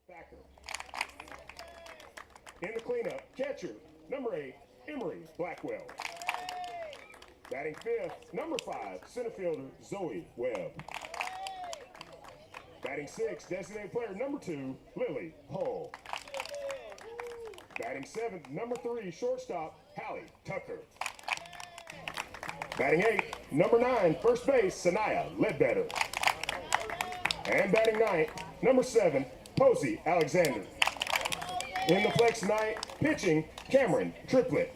Thacker. In the cleanup, catcher, number 8, Emery Blackwell. Batting fifth, number 5, center fielder, Zoe Webb. Batting sixth, designated player, number 2, Lily Hull. Batting seventh, number 3, shortstop, Hallie Tucker. Batting eighth, number 9, first base, Sanaya Ledbetter. And batting ninth, number 7, Posey Alexander. In the flex tonight, pitching, Cameron Triplett.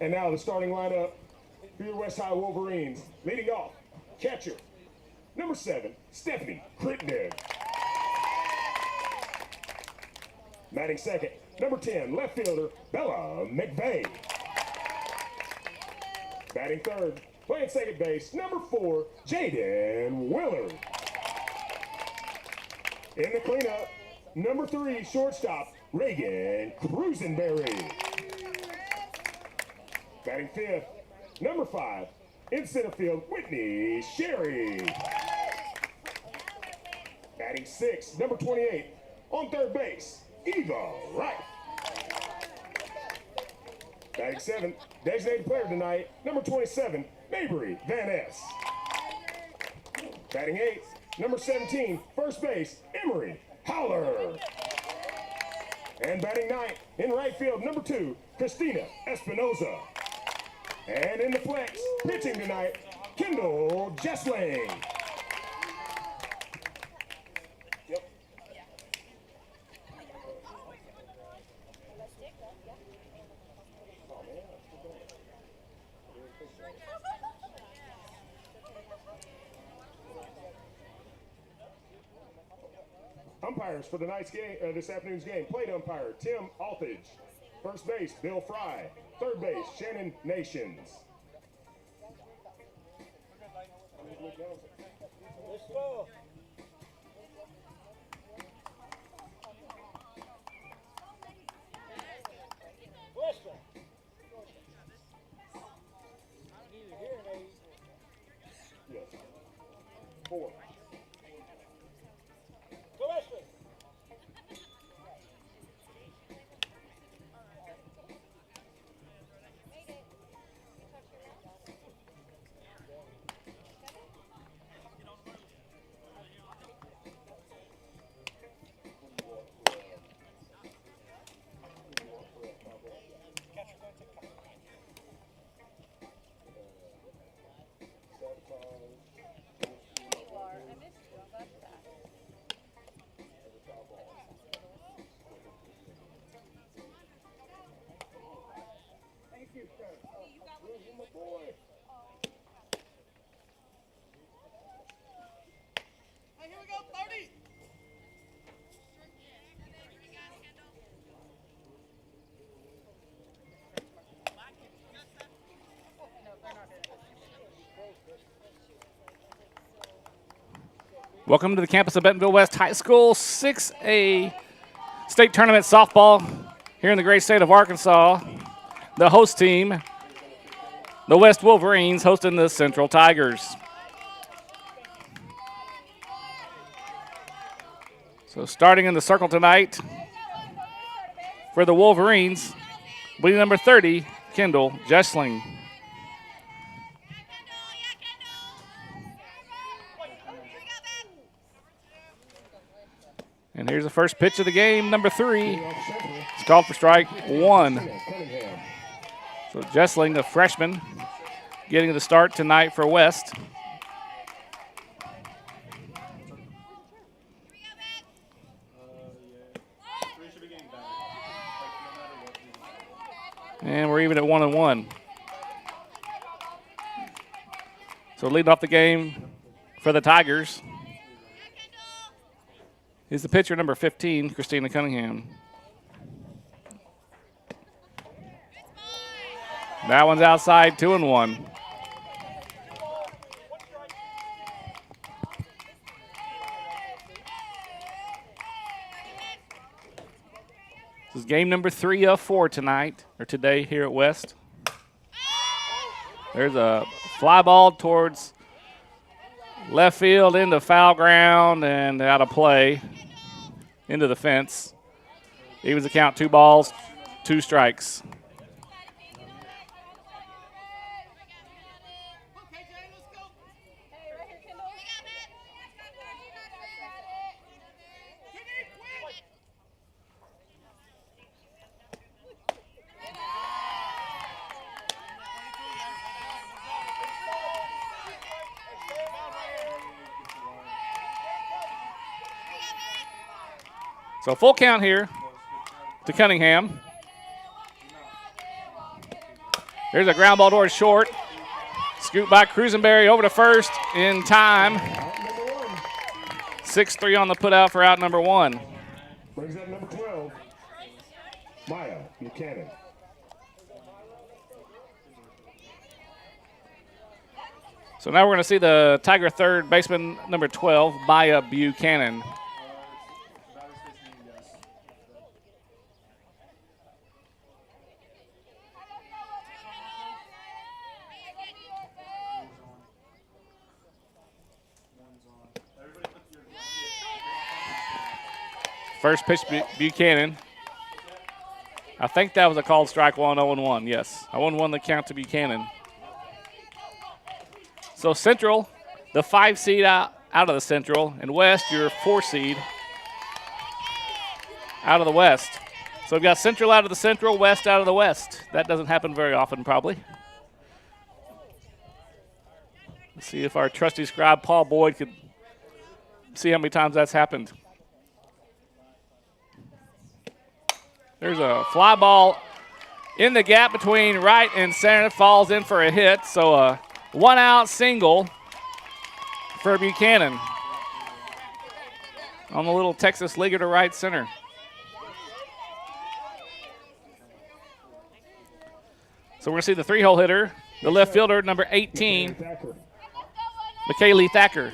And now the starting lineup for your West High Wolverines. Leading off, catcher, number 7, Stephanie Crittenden. Batting second, number 10, left fielder, Bella McVeigh. Batting third, playing second base, number 4, Jaden Willard. In the cleanup, number 3, shortstop, Reagan Cruisenberry. Batting fifth, number 5, in center field, Whitney Sherry. Batting sixth, number 28, on third base, Eva Wright. Batting seventh, designated player tonight, number 27, Mabry Van Ness. Batting eighth, number 17, first base, Emery Howler. And batting ninth, in right field, number 2, Christina Espinoza. And in the flex, pitching tonight, Kendall Jessling. Yep. Umpires for tonight's game, this afternoon's game. Plate umpire, Tim Althage. First base, Bill Fry. Third base, Shannon Nations. Let's go. Western. Neither here nor Yes. 4. go Western. Hey, here we go, 30. Welcome to the campus of Bentonville West High School 6A State Tournament Softball here in the great state of Arkansas. The host team, the West Wolverines, hosting the Central Tigers. So starting in the circle tonight for the Wolverines, bleeding number 30, Kendall Jessling. And here's the first pitch of the game, number 3. It's called for strike 1. So Jessling, the freshman, getting the start tonight for West. And we're even at 1-1. So leading off the game for the Tigers is the pitcher number 15, Christina Cunningham. That one's outside, 2-1. This is game number 3 of 4 tonight, or today here at West. There's a fly ball towards left field into foul ground and out of play into the fence. Evens the count, 2 balls, 2 strikes. Okay, Jay, let's go. Hey, right here, Kendall. Jimmy, quick. So full count here to Cunningham. There's a ground ball towards short. Scoop by Cruisenberry over to first in time. Out number 1. 6-3 on the putout for out number 1. Brings up number 12, Maya Buchanan. So now we're going to see the Tiger third baseman, number 12, Maya Buchanan. First pitch, Buchanan. I think that was a called strike 1, 0-1. Yes, 0-1 the count to Buchanan. So Central, the 5 seed out of the Central, and West, your 4 seed out of the West. So we've got Central out of the Central, West out of the West. That doesn't happen very often, probably. Let's see if our trusty scribe, Paul Boyd, could see how many times that's happened. There's a fly ball in the gap between right and center. Falls in for a hit. So a 1-out single for Buchanan on the little Texas leaguer to right center. So we're going to see the 3-hole hitter, the left fielder, number 18, Thacker. McKaylee Thacker.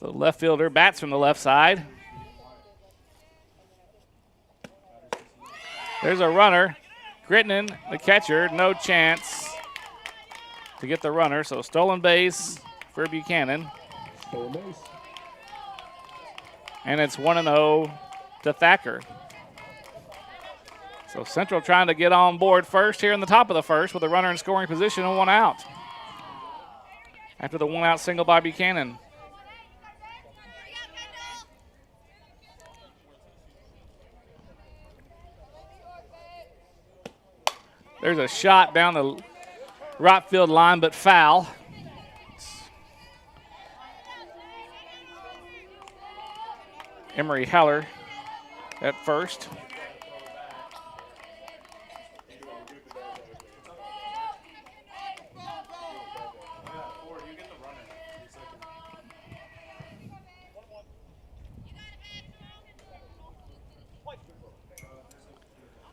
The left fielder bats from the left side. There's a runner. Crittenden, the catcher, no chance to get the runner. So stolen base for Buchanan. Stolen base. And it's 1-0 to Thacker. So Central trying to get on board first here in the top of the first with a runner in scoring position and 1 out. After the 1-out single by Buchanan. There's a shot down the right field line, but foul. Emery Heller at first.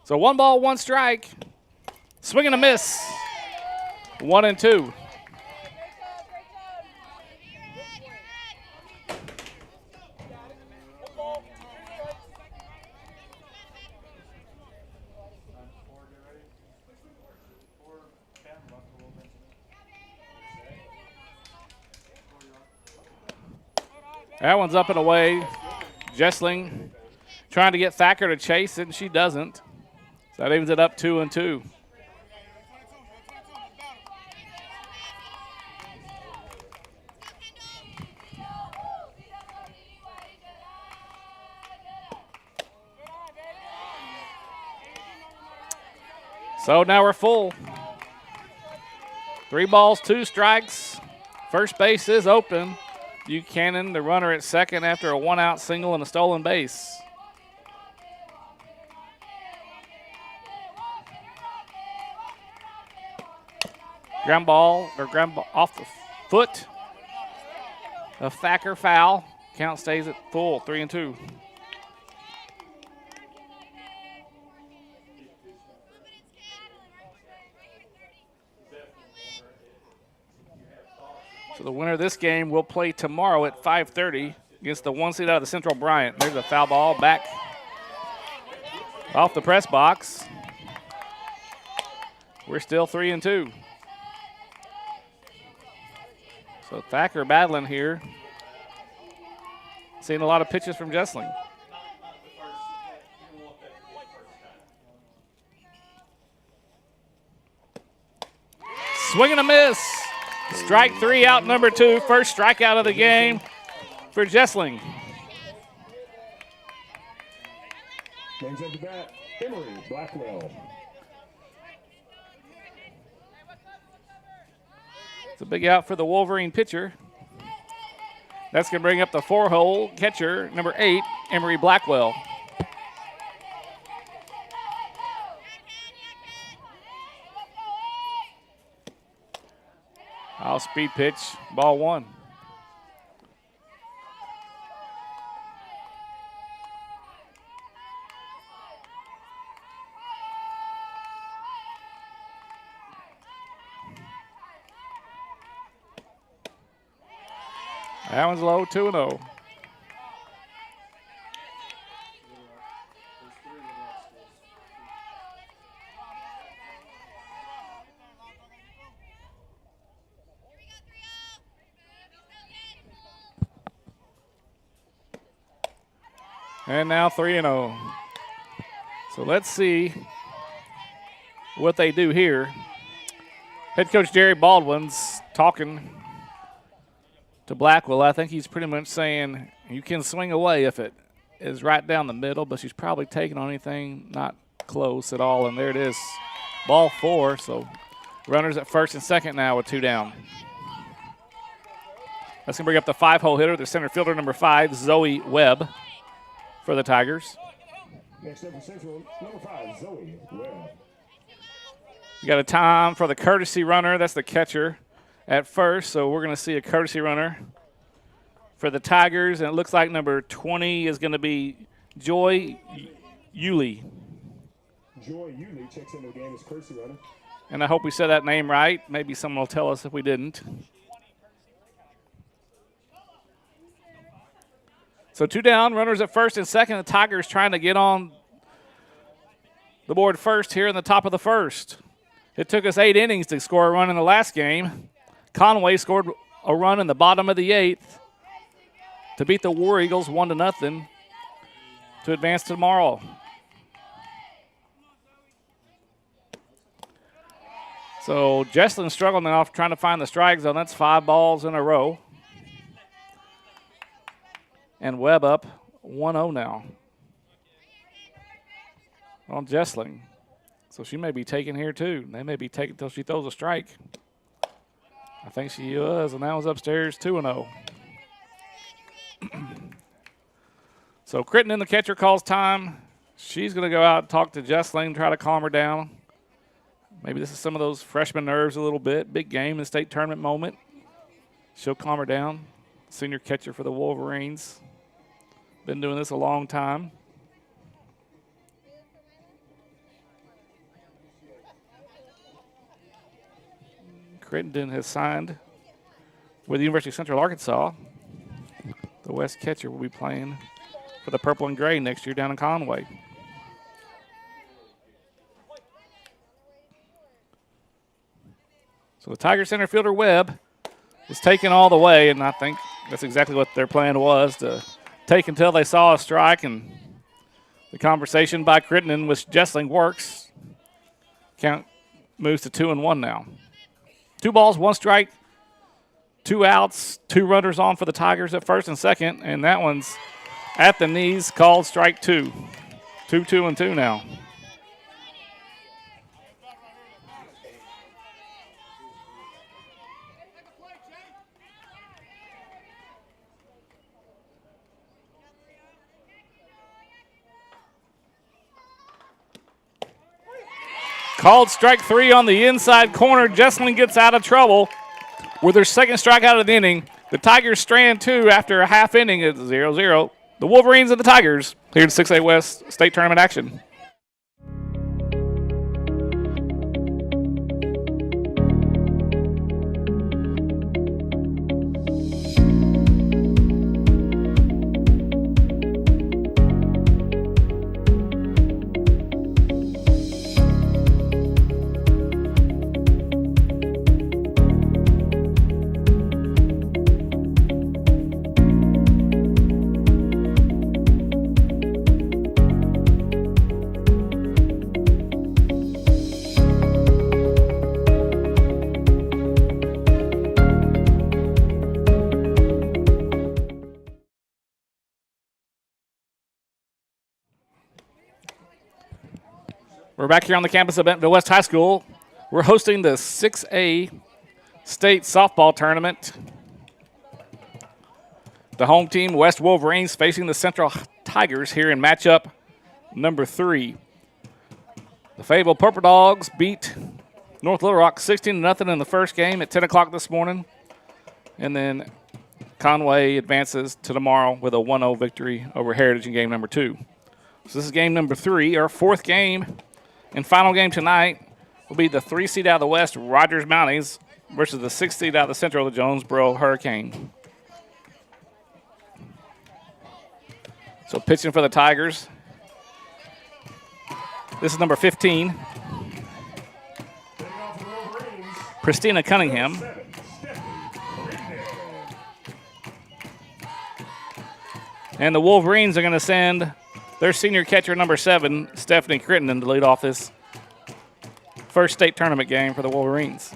So 1 ball, 1 strike. Swing and a miss. 1-2. That one's up and away. Jessling trying to get Thacker to chase it, and she doesn't. So that evens it up 2-2. So now we're full. 3 balls, 2 strikes. First base is open. Buchanan, the runner at second after a 1-out single and a stolen base. Ground ball off the foot of Thacker, foul. Count stays at full, 3-2. So the winner of this game will play tomorrow at 5:30 against the 1 seed out of the Central Bryant. There's a foul ball back off the press box. We're still 3-2. So Thacker battling here. Seeing a lot of pitches from Jessling. Swing and a miss. Strike 3 out number 2. First strikeout of the game for Jessling. Brings up the bat, Emory Blackwell. It's a big out for the Wolverine pitcher. That's going to bring up the 4-hole catcher, number 8, Emory Blackwell. Off speed pitch, ball 1. That one's low, 2-0. And now 3-0. So let's see what they do here. Head coach Jerry Baldwin's talking to Blackwell. I think he's pretty much saying you can swing away if it is right down the middle, but she's probably taking on anything not close at all. And there it is, ball 4. So runners at first and second now with 2 down. That's going to bring up the 5-hole hitter, the center fielder, number 5, Zoe Webb, for the Tigers. Next up for Central, number 5, Zoe Webb. You got a time for the courtesy runner. That's the catcher at first. So we're going to see a courtesy runner for the Tigers. And it looks like number 20 is going to be Joy Yulee. Joy Yulee checks into the game as courtesy runner. And I hope we said that name right. Maybe someone will tell us if we didn't. So 2 down, runners at first and second. The Tigers trying to get on the board first here in the top of the first. It took us 8 innings to score a run in the last game. Conway scored a run in the bottom of the 8th to beat the War Eagles 1-0 to advance tomorrow. So Jesslin's struggling off trying to find the strike zone. That's 5 balls in a row. And Webb up 1-0 now on Jessling. So she may be taking here too. They may be taking until she throws a strike. I think she was, and that was upstairs 2-0. So Crittenden, the catcher, calls time. She's going to go out and talk to Jessling, try to calm her down. Maybe this is some of those freshman nerves a little bit. Big game in the state tournament moment. She'll calm her down. Senior catcher for the Wolverines. Been doing this a long time. Crittenden has signed with the University of Central Arkansas. The West catcher will be playing for the Purple and Gray next year down in Conway. So the Tiger center fielder Webb is taking all the way, and I think that's exactly what their plan was, to take until they saw a strike, and the conversation by Crittenden with Jessling works. Count moves to 2-1 now. 2 balls, 1 strike, 2 outs, 2 runners on for the Tigers at first and second, and that one's at the knees, called strike 2. 2-2 now. Called strike 3 on the inside corner. Jessling gets out of trouble with their second strikeout of the inning. The Tigers strand 2 after a half inning at 0-0. The Wolverines and the Tigers here in 6A West State Tournament action. We're back here on the campus of Bentonville West High School. We're hosting the 6A state softball tournament. The home team, West Wolverines, facing the Central Tigers here in matchup number 3. The Fayetteville Purple Dogs beat North Little Rock 16-0 in the first game at 10 o'clock this morning. And then Conway advances to tomorrow with a 1-0 victory over Heritage in game number 2. So this is game number 3, our 4th game. And final game tonight will be the 3 seed out of the West, Rogers Mounties, versus the 6 seed out of the Central, the Jonesboro Hurricane. So pitching for the Tigers. This is number 15, Christina Cunningham. And the Wolverines are going to send their senior catcher, number 7, Stephanie Crittenden, to lead off this first state tournament game for the Wolverines.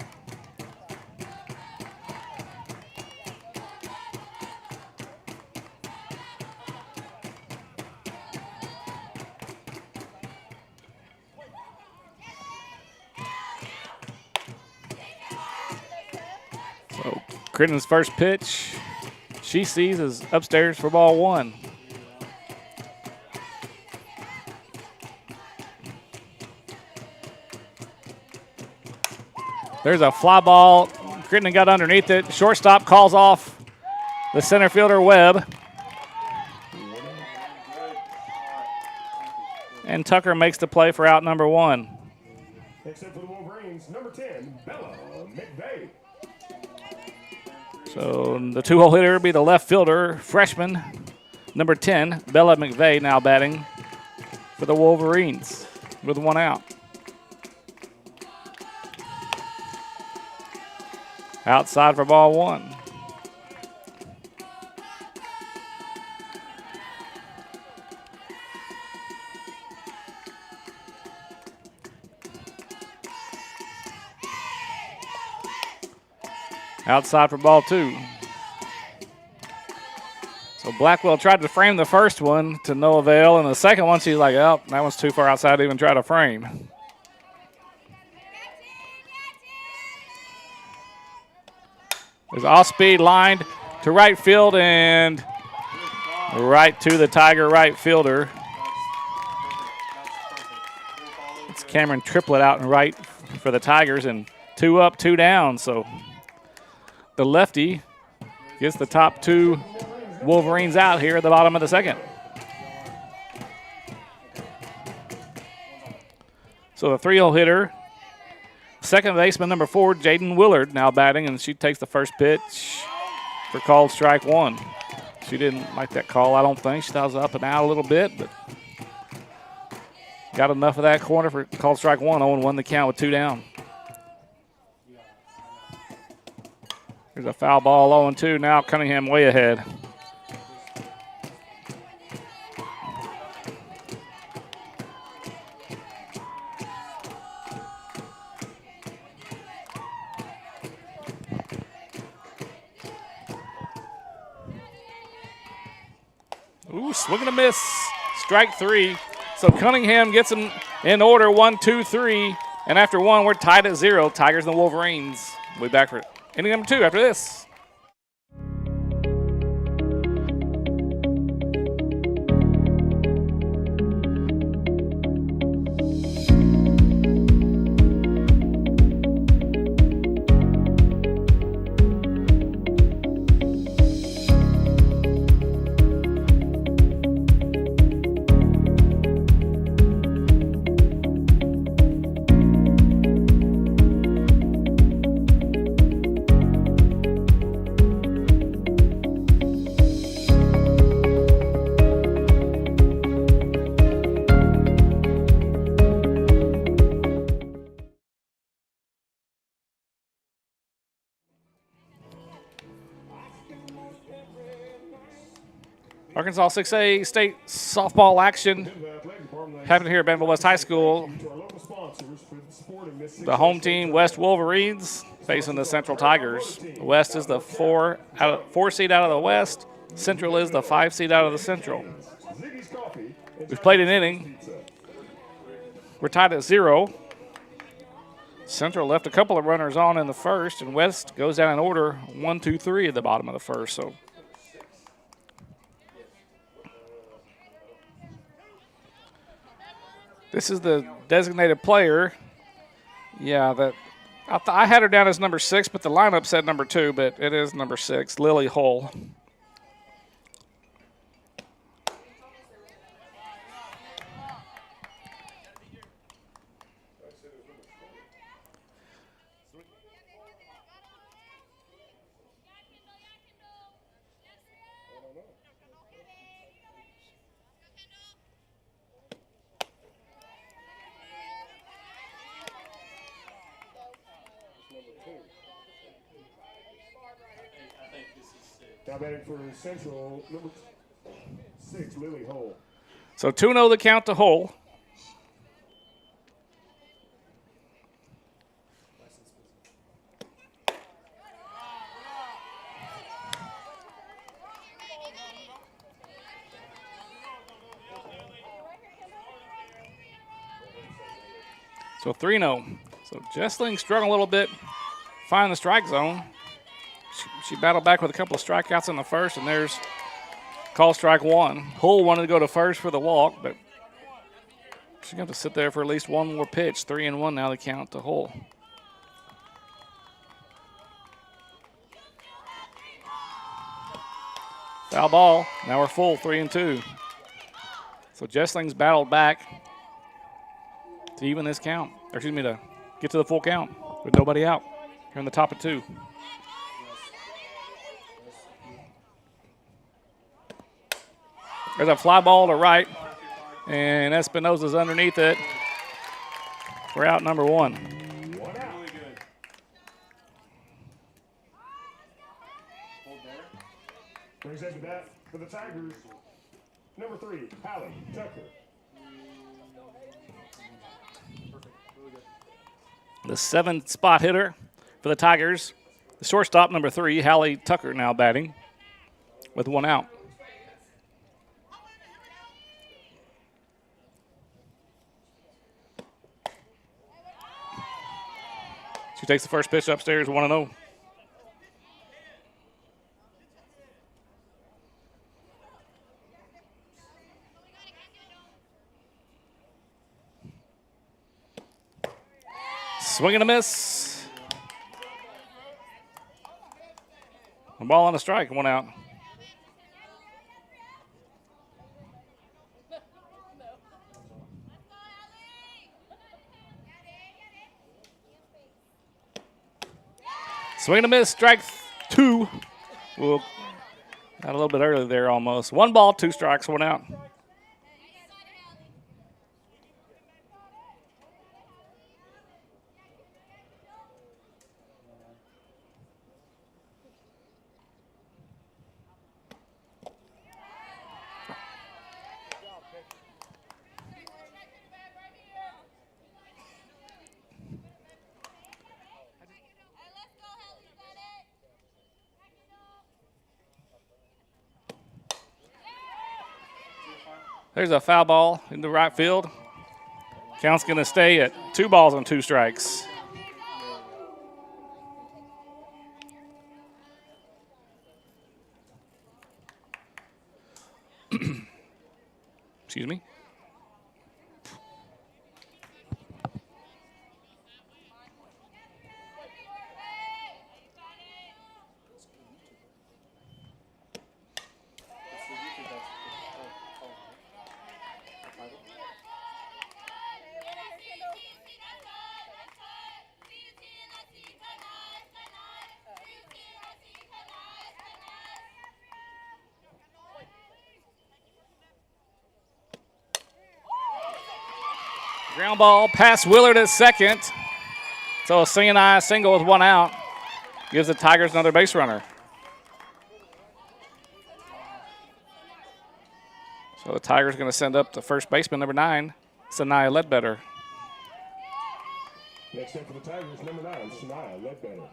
So Crittenden's first pitch, she sees, is upstairs for ball 1. There's a fly ball. Crittenden got underneath it. Shortstop calls off the center fielder, Webb. And Tucker makes the play for out number 1. Except for the Wolverines, number 10, Bella McVeigh. So the 2-hole hitter will be the left fielder, freshman, number 10, Bella McVeigh, now batting for the Wolverines with 1 out. Outside for ball 1. Outside for ball 2. So Blackwell tried to frame the first one to no avail, and the second one she's like, oh, that one's too far outside to even try to frame. There's off-speed lined to right field and right to the Tiger right fielder. It's Cameron Triplett out and right for the Tigers, and 2 up, 2 down. So the lefty gets the top 2 Wolverines out here at the bottom of the second. So the 3-hole hitter, second baseman, number 4, Jaden Willard, now batting, and she takes the first pitch for called strike 1. She didn't like that call, I don't think. She thought it was up and out a little bit, but got enough of that corner for called strike 1. 0-1 the count with 2 down. There's a foul ball, 0-2. Now Cunningham way ahead. Ooh, swing and a miss. Strike 3. So Cunningham gets him in order, 1, 2, 3. And after 1, we're tied at 0. Tigers and the Wolverines. We'll be back for inning number 2 after this. Arkansas 6A state softball action happening here at Bentonville West High School. The home team, West Wolverines, facing the Central Tigers. West is the 4 seed out of the West. Central is the 5 seed out of the Central. We've played an inning. We're tied at 0. Central left a couple of runners on in the first, and West goes down in order 1, 2, 3 at the bottom of the first. So this is the designated player. Yeah, that I had her down as number 6, but the lineup said number 2, but it is number 6, Lily Hull. Now batting for Central, number 6, Lily Hull. So 2-0 the count to Hull. So 3-0. So Jessling struggling a little bit, find the strike zone. She battled back with a couple of strikeouts in the first, and there's call strike 1. Hull wanted to go to first for the walk, but she's going to have to sit there for at least one more pitch. 3-1 now the count to Hull. Foul ball. Now we're full, 3-2. So Jessling's battled back to even this count, or excuse me, to get to the full count with nobody out here in the top of 2. There's a fly ball to right, and Espinosa's underneath it. We're out number 1. One out. Really good. Hold there. Brings up to bat for the Tigers, number 3, Hallie Tucker. Perfect. Really good. The 7th-spot hitter for the Tigers. The shortstop, number 3, Hallie Tucker, now batting with 1 out. She takes the first pitch upstairs, 1-0. Swing and a miss. A ball and a strike, 1 out. Swing and a miss, strike 2. Well, got a little bit early there almost. 1 ball, 2 strikes, 1 out. There's a foul ball in the right field. Count's going to stay at 2 balls and 2 strikes. Excuse me. Ground ball past Willard at second. So a CNI single with 1 out gives the Tigers another base runner. So the Tigers are going to send up the first baseman, number 9, Sanaya Ledbetter. Next up for the Tigers, number 9, Sanaya Ledbetter.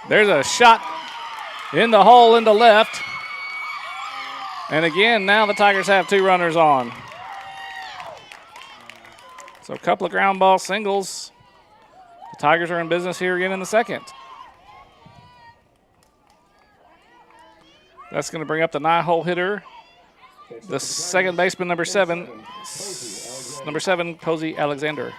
There's a shot in the hole into left. And again, now the Tigers have 2 runners on. So a couple of ground ball singles. The Tigers are in business here again in the second. That's going to bring up the 9-hole hitter, the second baseman, number 7, Posey Alexander.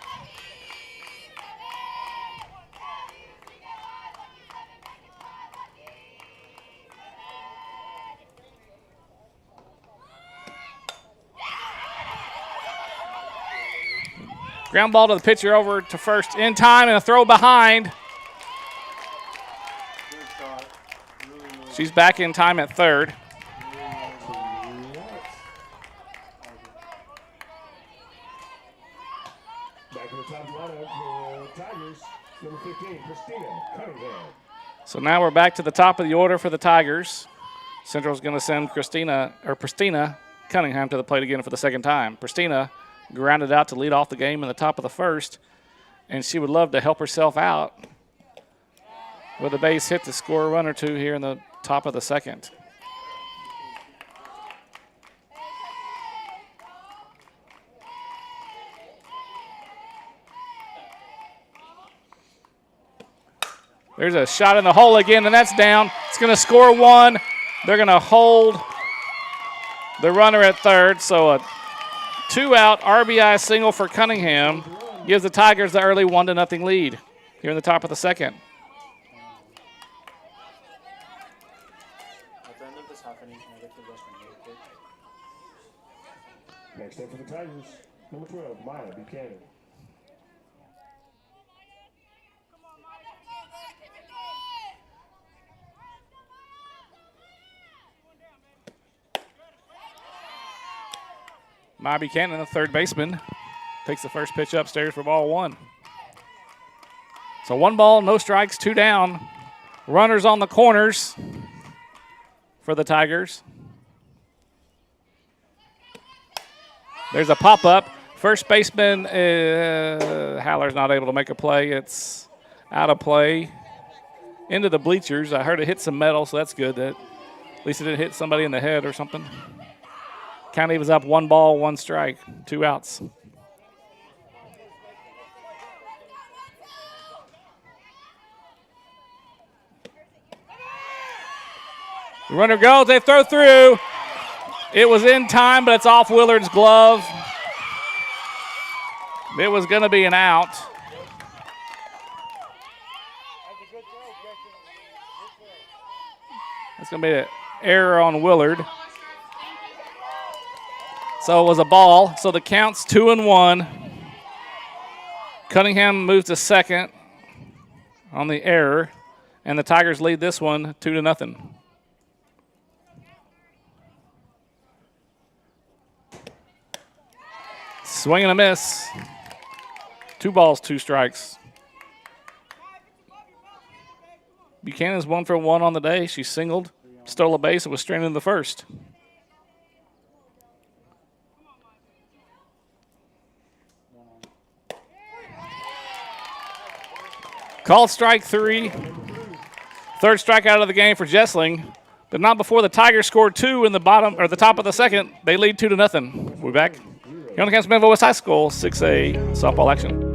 Ground ball to the pitcher over to first in time and a throw behind. Good shot. Really, really She's back in time at third. Back to the top lineup for Tigers, number 15, Christina Cunningham. So now we're back to the top of the order for the Tigers. Central's going to send Pristina Cunningham to the plate again for the second time. Pristina grounded out to lead off the game in the top of the first, and she would love to help herself out with a base hit to score a run or two here in the top of the second. There's a shot in the hole again, and that's down. It's going to score 1. They're going to hold the runner at third, so a 2-out RBI single for Cunningham gives the Tigers the early 1-0 lead here in the top of the second. At the end of this half inning, can I get the Western Gate pick? Next up for the Tigers, number 12, Maya Buchanan. Maya Buchanan, the third baseman, takes the first pitch upstairs for ball 1. So 1 ball, no strikes, 2 down. Runners on the corners for the Tigers. There's a pop-up. First baseman, Haller's not able to make a play. It's out of play. Into the bleachers. I heard it hit some metal, so that's good. That at least it didn't hit somebody in the head or something. County was up 1 ball, 1 strike, 2 outs. The runner goes, they throw through. It was in time, but it's off Willard's glove. It was going to be an out. That's a good throw, Justin. Good throw. That's going to be an error on Willard. So it was a ball. So the count's 2-1. Cunningham moves to second on the error, and the Tigers lead this one 2-0. Swing and a miss. 2 balls, 2 strikes. Buchanan's 1 for 1 on the day. She singled, stole a base, and was stranded in the first. Called strike 3. Third strikeout of the game for Jessling, but not before the Tigers scored 2 in the bottom or the top of the second. They lead 2-0. We're back here on the campus of Manvel West High School 6A softball action.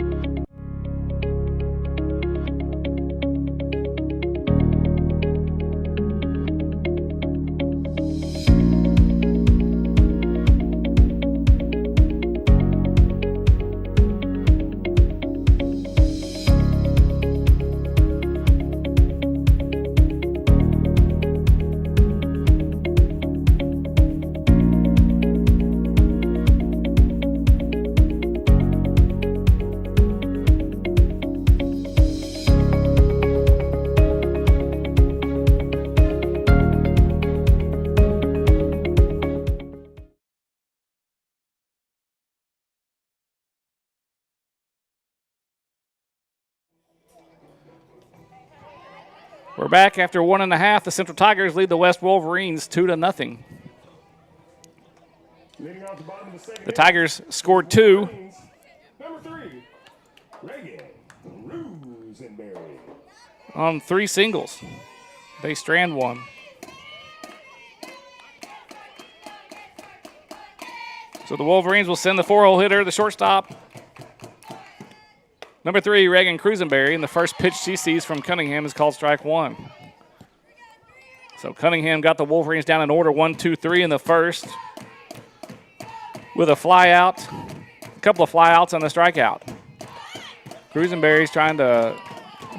We're back after 1.5. The Central Tigers lead the West Wolverines 2-0. Leading off the bottom of the second The Tigers scored 2. Number 3, Reagan Rosenberry. on 3 singles. They strand one. So the Wolverines will send the 4-hole hitter, the shortstop. Number 3, Reagan Cruisenberry, and the first pitch she sees from Cunningham is called strike 1. So Cunningham got the Wolverines down in order 1, 2, 3 in the first with a fly out, a couple of fly outs and a strikeout. Cruisenberry's trying to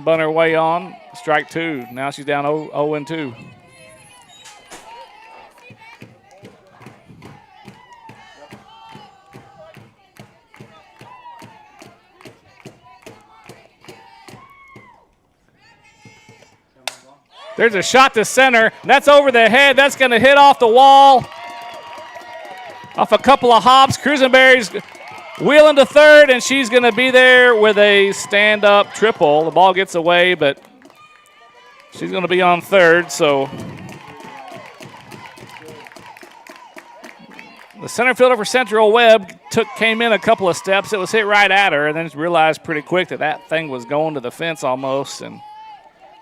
bunt her way on, strike 2. Now she's down 0-2. There's a shot to center. That's over the head. That's going to hit off the wall. Off a couple of hops. Cruisenberry's wheeling to third, and she's going to be there with a stand-up triple. The ball gets away, but she's going to be on third. So the center fielder for Central, Webb, came in a couple of steps. It was hit right at her, and then realized pretty quick that that thing was going to the fence almost, and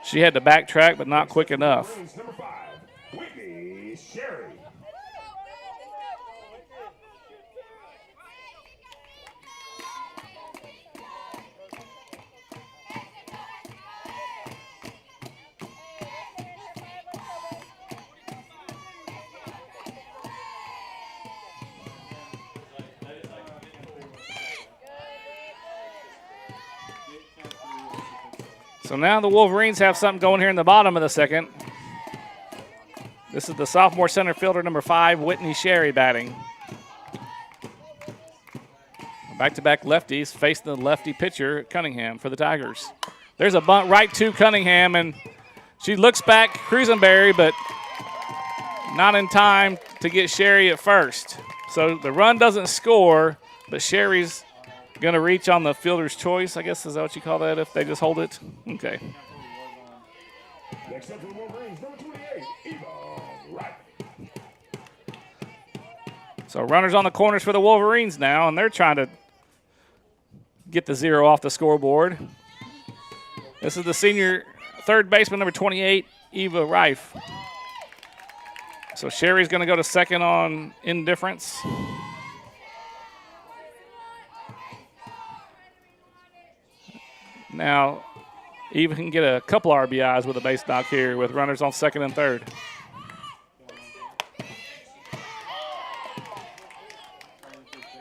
she had to backtrack, but not quick enough. Number 5, Whitney Sherry. So now the Wolverines have something going here in the bottom of the second. This is the sophomore center fielder, number 5, Whitney Sherry, batting. Back-to-back lefties face the lefty pitcher, Cunningham, for the Tigers. There's a bunt right to Cunningham, and she looks back, Cruisenberry, but not in time to get Sherry at first. So the run doesn't score, but Sherry's going to reach on the fielder's choice, I guess. Is that what you call that if they just hold it? Okay. Next up for the Wolverines, number 28, Eva Wright. So runners on the corners for the Wolverines now, and they're trying to get the 0 off the scoreboard. This is the senior third baseman, number 28, Eva Rife. So Sherry's going to go to second on indifference. Now, Eva can get a couple RBIs with a base knock here with runners on second and third.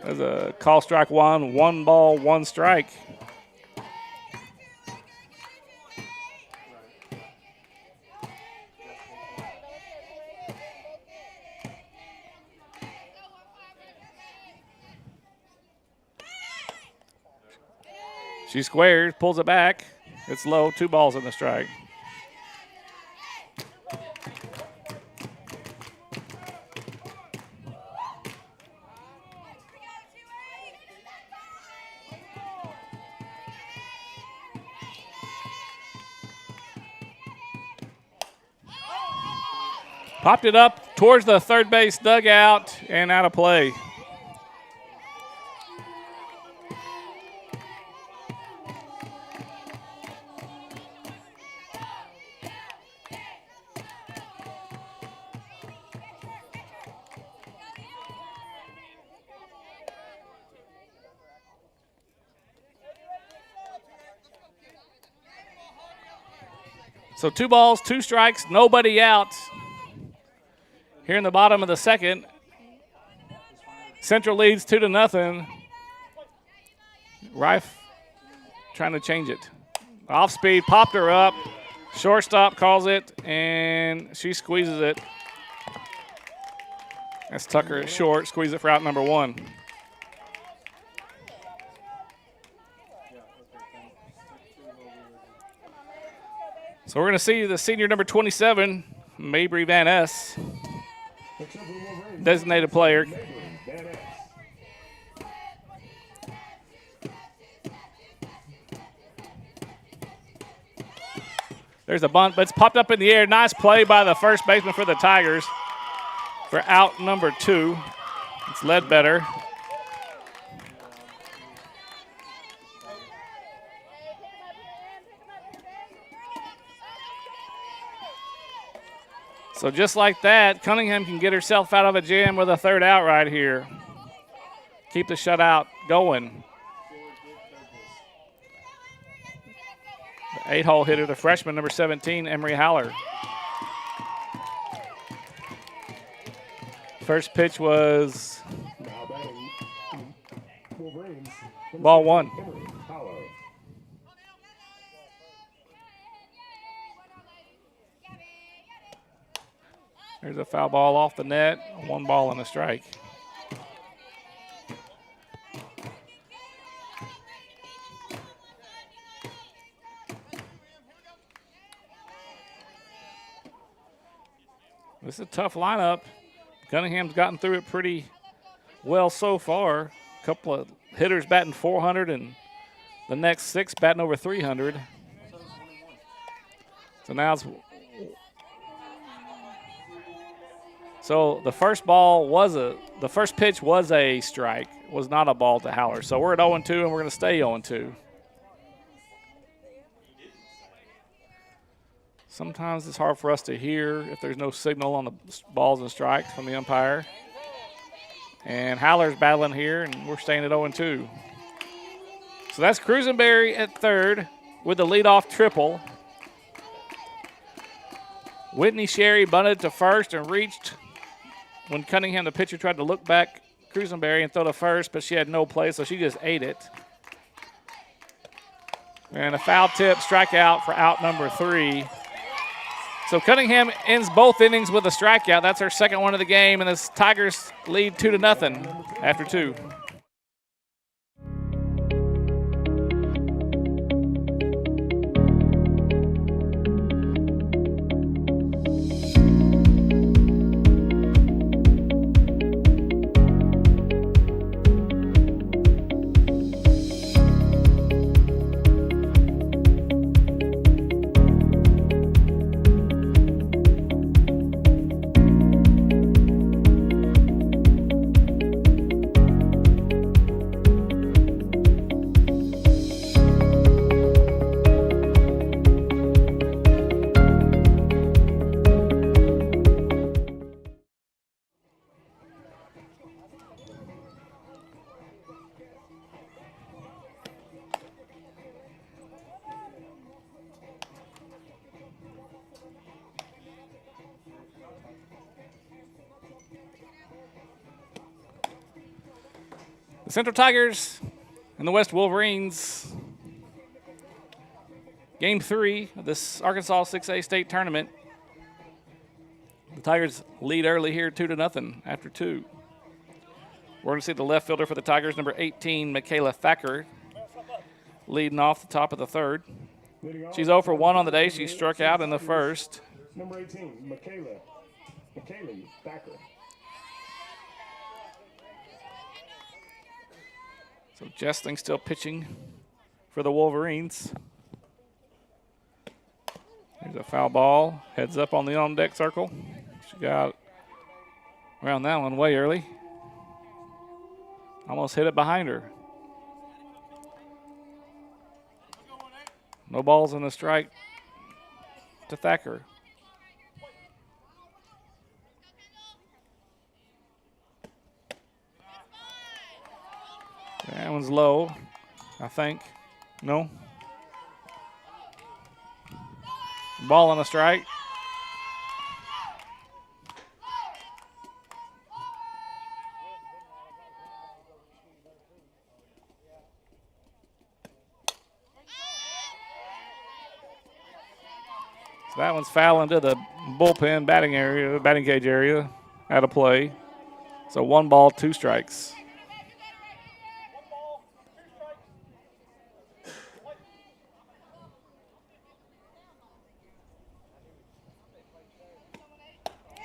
There's a call strike 1, 1 ball, 1 strike. She squares, pulls it back. It's low, 2 balls in the strike. Popped it up towards the third base dugout and out of play. So 2 balls, 2 strikes, nobody out. Here in the bottom of the second, Central leads 2-0. Rife trying to change it. Off speed, popped her up. Shortstop calls it, and she squeezes it. That's Tucker at short, squeeze it for out number 1. So we're going to see the senior number 27, Mabry Van Ness, designated player. There's a bunt, but it's popped up in the air. Nice play by the first baseman for the Tigers for out number 2. It's Ledbetter. So just like that, Cunningham can get herself out of a jam with a third out right here. Keep the shutout going. The 8-hole hitter, the freshman, number 17, Emery Haller. First pitch was Now batting Wolverines. ball one. Emery Haller. There's a foul ball off the net, 1 ball and a strike. This is a tough lineup. Cunningham's gotten through it pretty well so far. A couple of hitters batting 400 and the next 6 batting over 300. So now it's the first pitch was a strike, was not a ball to Haller. So we're at 0-2 and we're going to stay 0-2. Sometimes it's hard for us to hear if there's no signal on the balls and strikes from the umpire. And Haller's battling here, and we're staying at 0-2. So that's Cruisenberry at third with the leadoff triple. Whitney Sherry bunted to first and reached when Cunningham, the pitcher, tried to look back Cruisenberry and throw to first, but she had no play, so she just ate it. And a foul tip, strikeout for out number 3. So Cunningham ends both innings with a strikeout. That's her second one of the game, and the Tigers lead 2-0 after 2. The Central Tigers and the West Wolverines. Game 3 of this Arkansas 6A state tournament. The Tigers lead early here 2-0 after 2. We're going to see the left fielder for the Tigers, number 18, Michaela Thacker, leading off the top of the third. She's 0 for 1 on the day. She struck out in the first. Number 18, Michaela Thacker. So Jesting still pitching for the Wolverines. There's a foul ball. Heads up on the on-deck circle. She got around that one way early. Almost hit it behind her. No balls in the strike to Thacker. That one's low, I think. No. Ball on a strike. So that one's foul into the bullpen batting cage area, out of play. So 1 ball, 2 strikes.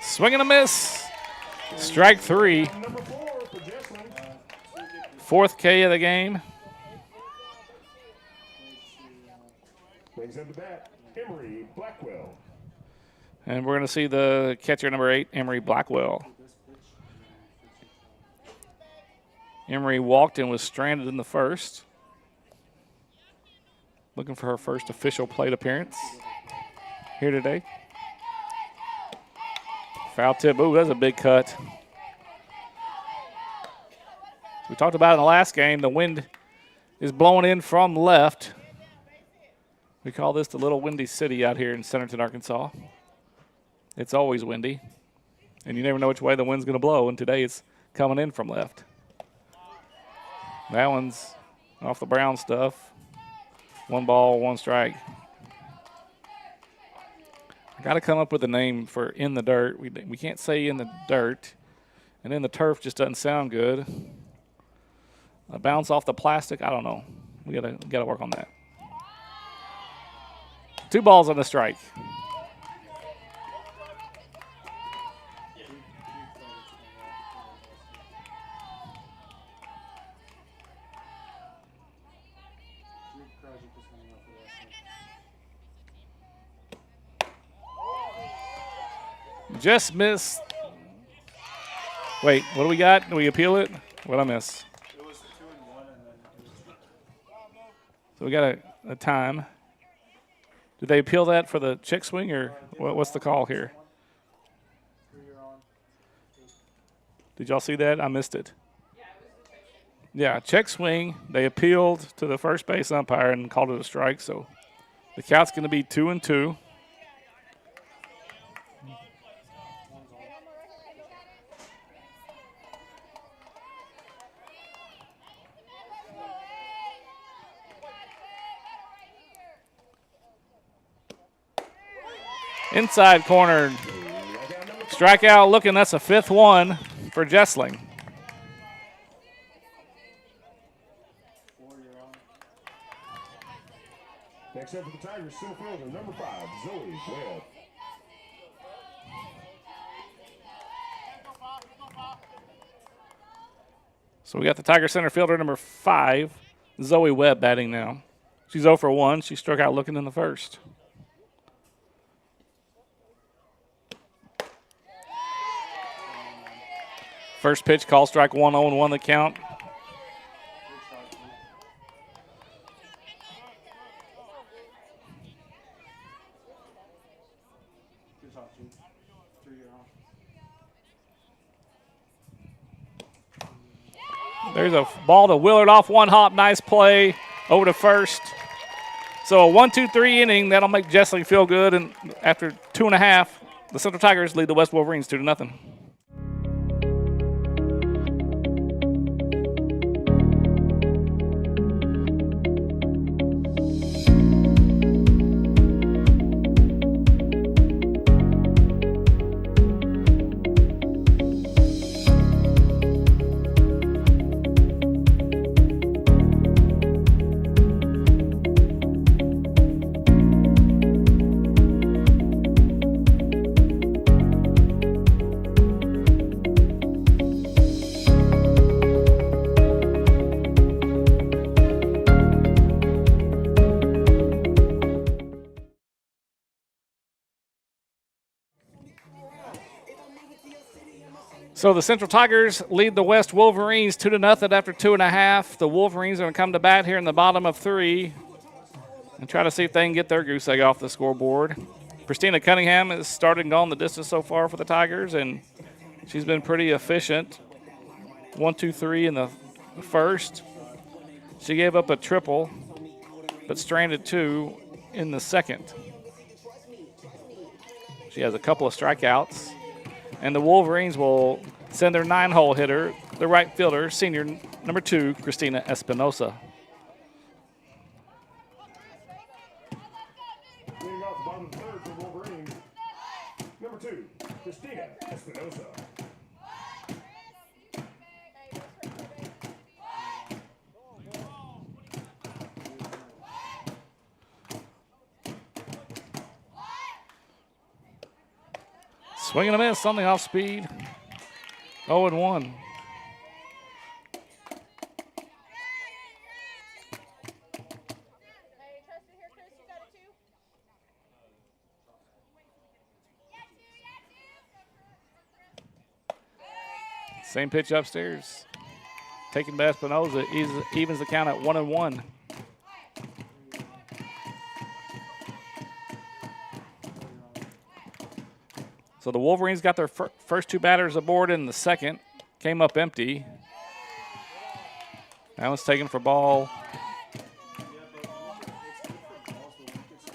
Swing and a miss. Strike 3. Number 4 for Jesslyn. 4th K of the game. Brings up the bat, Emery Blackwell. And we're going to see the catcher, number 8, Emery Blackwell. Emery walked and was stranded in the first. Looking for her first official plate appearance here today. Foul tip. Ooh, that's a big cut. We talked about in the last game, the wind is blowing in from left. We call this the Little Windy City out here in Centerton, Arkansas. It's always windy, and you never know which way the wind's going to blow, and today it's coming in from left. That one's off the brown stuff. 1 ball, 1 strike. I got to come up with a name for in the dirt. We can't say in the dirt, and in the turf just doesn't sound good. A bounce off the plastic, I don't know. We gotta work on that. 2 balls on the strike. Just missed. Wait, what do we got? Do we appeal it? What did I miss? It was 2-1, and then it was. So we got a time. Did they appeal that for the check swing, or what's the call here? Did y'all see that? I missed it. Yeah, check swing. They appealed to the first base umpire and called it a strike. So the count's going to be 2-2. Inside corner. Strikeout looking. That's a 5th one for Jessling. Next up for the Tigers, center fielder, number 5, Zoe Webb. So we got the Tiger center fielder, number 5, Zoe Webb, batting now. She's 0 for 1. She struck out looking in the first. First pitch, call strike 1, 0-1 the count. There's a ball to Willard off 1 hop. Nice play over to first. So a 1-2-3 inning. That'll make Jessling feel good. And after 2.5, the Central Tigers lead the West Wolverines 2-0. So the Central Tigers lead the West Wolverines 2-0 after 2.5. The Wolverines are going to come to bat here in the bottom of 3 and try to see if they can get their goose egg off the scoreboard. Christina Cunningham has started and gone the distance so far for the Tigers, and she's been pretty efficient. 1-2-3 in the first. She gave up a triple, but stranded 2 in the second. She has a couple of strikeouts. And the Wolverines will send their 9-hole hitter, the right fielder, senior number 2, Christina Espinosa. Leading off the bottom of the 3rd for Wolverines, number 2, Christina Espinosa. Swing and a miss, something off speed. 0-1. Same pitch upstairs. Taken by Espinosa, evens the count at 1-1. So the Wolverines got their first 2 batters aboard in the second. Came up empty. That one's taken for ball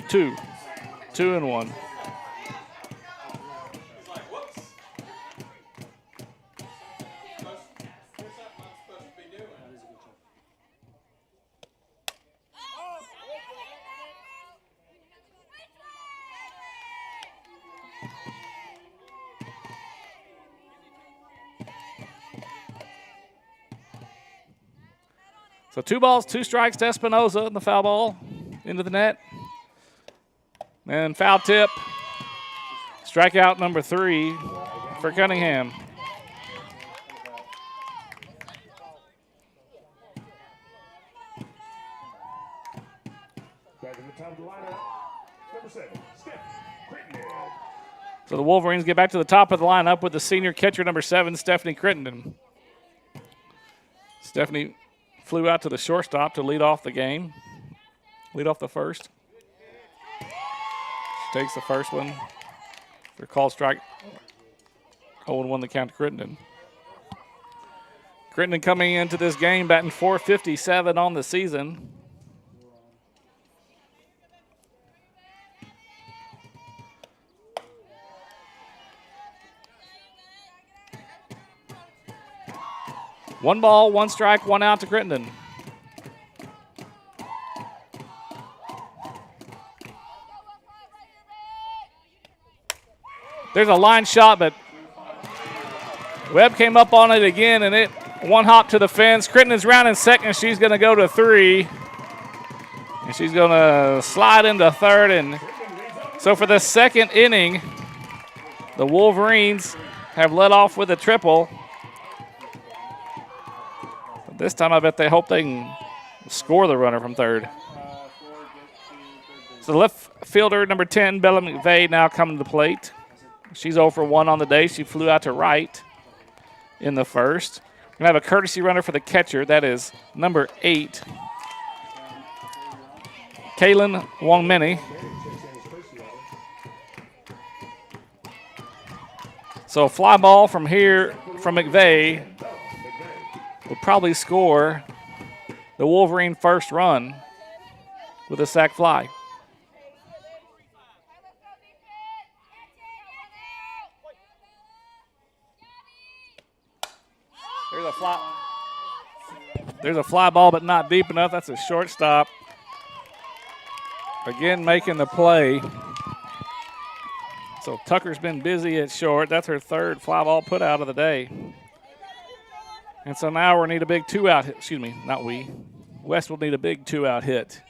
2. 2-1. So 2 balls, 2 strikes to Espinoza in the foul ball into the net. And foul tip. Strikeout number 3 for Cunningham. Back in the top of the lineup, number 7, Steph Crittenden. So the Wolverines get back to the top of the lineup with the senior catcher number 7, Stephanie Crittenden. Stephanie flew out to the shortstop to lead off the game. Lead off the first. She takes the first one. For called strike. 0-1 the count to Crittenden. Crittenden coming into this game batting .457 on the season. One ball, 1 strike, 1 out to Crittenden. There's a line shot, but Webb came up on it again, and it 1 hop to the fence. Crittenden's rounding second. She's going to go to 3. And she's going to slide into third. And so for the second inning, the Wolverines have led off with a triple. This time I bet they hope they can score the runner from third. So the left fielder, number 10, Bella McVeigh, now coming to the plate. She's 0 for 1 on the day. She flew out to right in the first. We're going to have a courtesy runner for the catcher. That is number 8, Kaylin Wongmeni. So a fly ball from here from McVeigh will probably score the Wolverine first run with a sac fly. There's a fly ball, but not deep enough. That's a shortstop. Again, making the play. So Tucker's been busy at short. That's her 3rd fly ball put out of the day. And so now we need a big 2-out hit. Excuse me, not we. West will need a big 2-out hit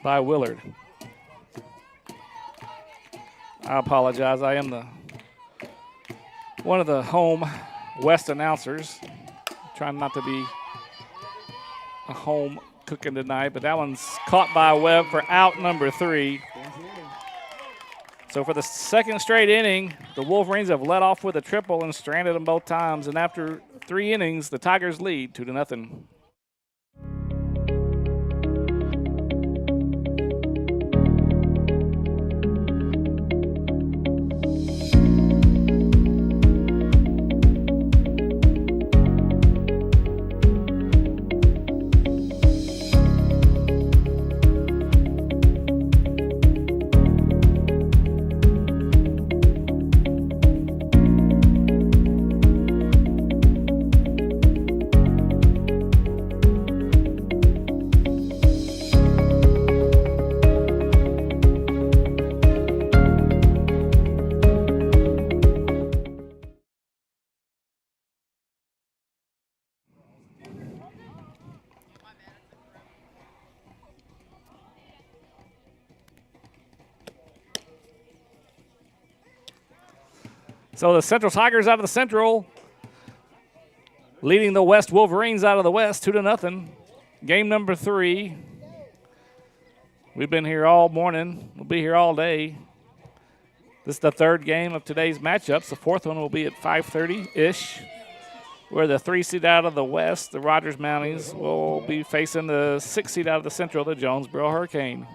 by Willard. I apologize. I am one of the home West announcers. Trying not to be a home cooking tonight, but that one's caught by Webb for out number 3. So for the second straight inning, the Wolverines have led off with a triple and stranded them both times. And after 3 innings, the Tigers lead 2-0. So the Central Tigers out of the Central, leading the West Wolverines out of the West 2-0. Game number 3. We've been here all morning. We'll be here all day. This is the 3rd game of today's matchups. The 4th one will be at 5:30-ish, where the 3 seed out of the West, the Rogers Mounties, will be facing the 6 seed out of the Central, the Jonesboro Hurricane.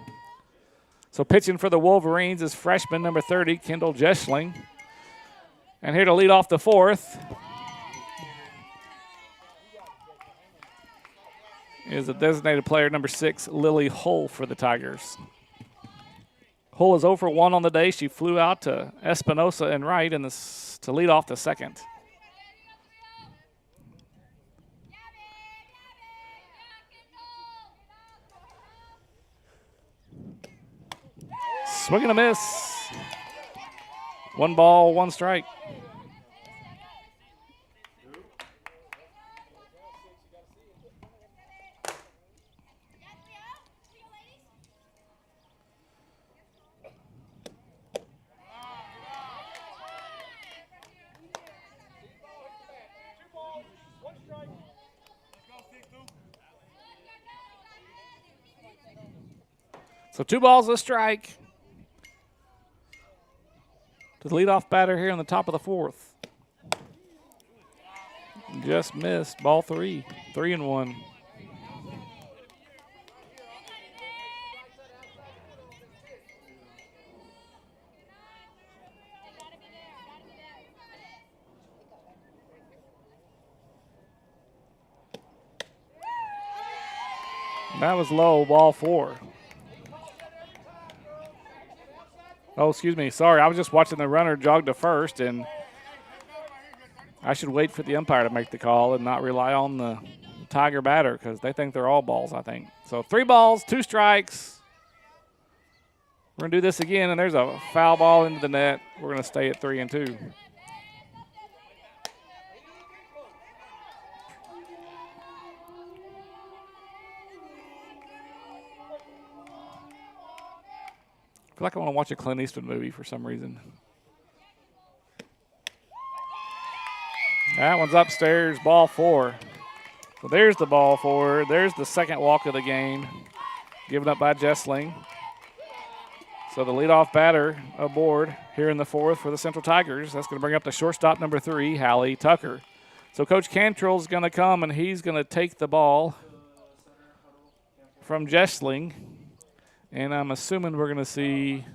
So pitching for the Wolverines is freshman number 30, Kendall Jeschling. And here to lead off the fourth is the designated player number 6, Lily Hull for the Tigers. Hull is 0 for 1 on the day. She flew out to Espinosa and right to lead off the second. Swing and a miss. 1 ball, 1 strike. So 2 balls, a strike to the leadoff batter here on the top of the fourth. Just missed. Ball 3. 3-1. That was low. Ball 4. Oh, excuse me. Sorry, I was just watching the runner jog to first, and I should wait for the umpire to make the call and not rely on the Tiger batter because they think they're all balls, I think. So 3 balls, 2 strikes. We're going to do this again, and there's a foul ball into the net. We're going to stay at 3-2. I feel like I want to watch a Clint Eastwood movie for some reason. That one's upstairs, ball 4. So there's the ball 4. There's the second walk of the game, given up by Jeschling. So the leadoff batter aboard here in the fourth for the Central Tigers. That's going to bring up the shortstop number 3, Hallie Tucker. So Coach Cantrell's going to come, and he's going to take the ball from Jeschling. And I'm assuming we're going to see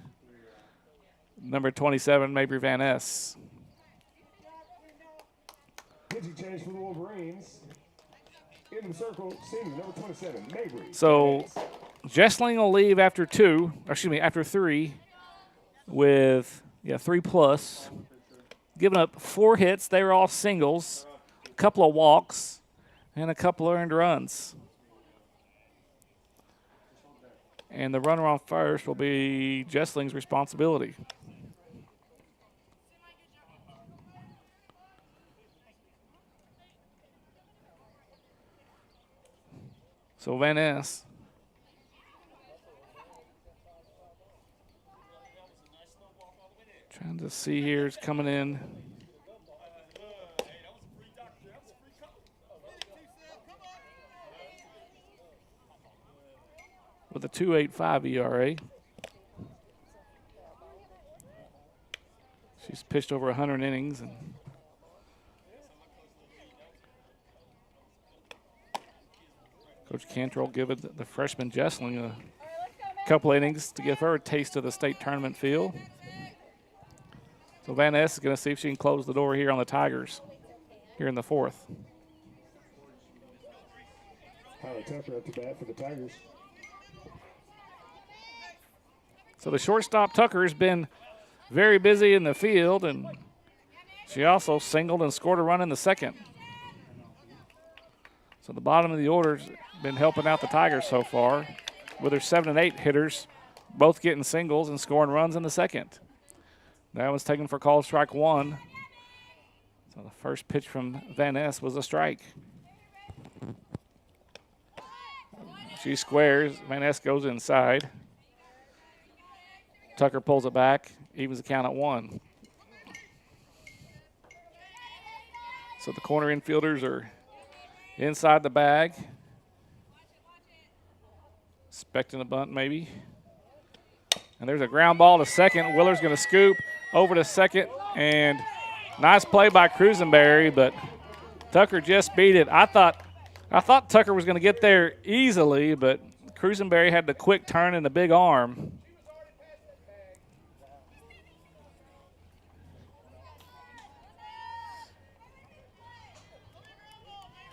number 27, Mabry Van Ness. Pitching change for the Wolverines. In the circle, senior number 27, Mabry. So Jeschling will leave after 3 with 3 plus. Giving up 4 hits. They were all singles, a couple of walks, and a couple earned runs. And the runner on first will be Jeschling's responsibility. So Van Ness. Trying to see here, it's coming in. With a 2.85 ERA. She's pitched over 100 innings. And Coach Cantrell giving the freshman Jeschling a couple innings to give her a taste of the state tournament feel. So Van Ness is going to see if she can close the door here on the Tigers here in the fourth. Hallie Tucker up to bat for the Tigers. So the shortstop Tucker has been very busy in the field, and she also singled and scored a run in the second. So the bottom of the order's been helping out the Tigers so far with their 7 and 8 hitters, both getting singles and scoring runs in the second. That was taken for called strike 1. So the first pitch from Van Ness was a strike. She squares. Van Ness goes inside. Tucker pulls it back, evens the count at 1. So the corner infielders are inside the bag. Expecting a bunt maybe. And there's a ground ball to second. Willer's going to scoop over to second. And nice play by Cruisenberry, but Tucker just beat it. I thought Tucker was going to get there easily, but Cruisenberry had the quick turn and the big arm.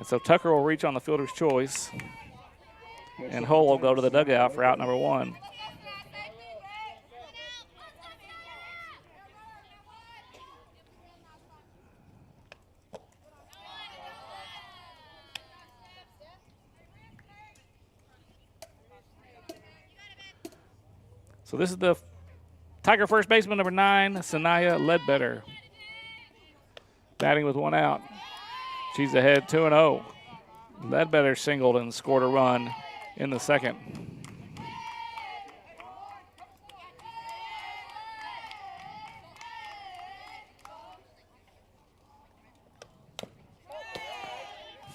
And so Tucker will reach on the fielder's choice. And Hull will go to the dugout for out number 1. So this is the Tiger first baseman, number 9, Sanaya Ledbetter. Batting with 1 out. She's ahead 2-0. Ledbetter singled and scored a run in the second.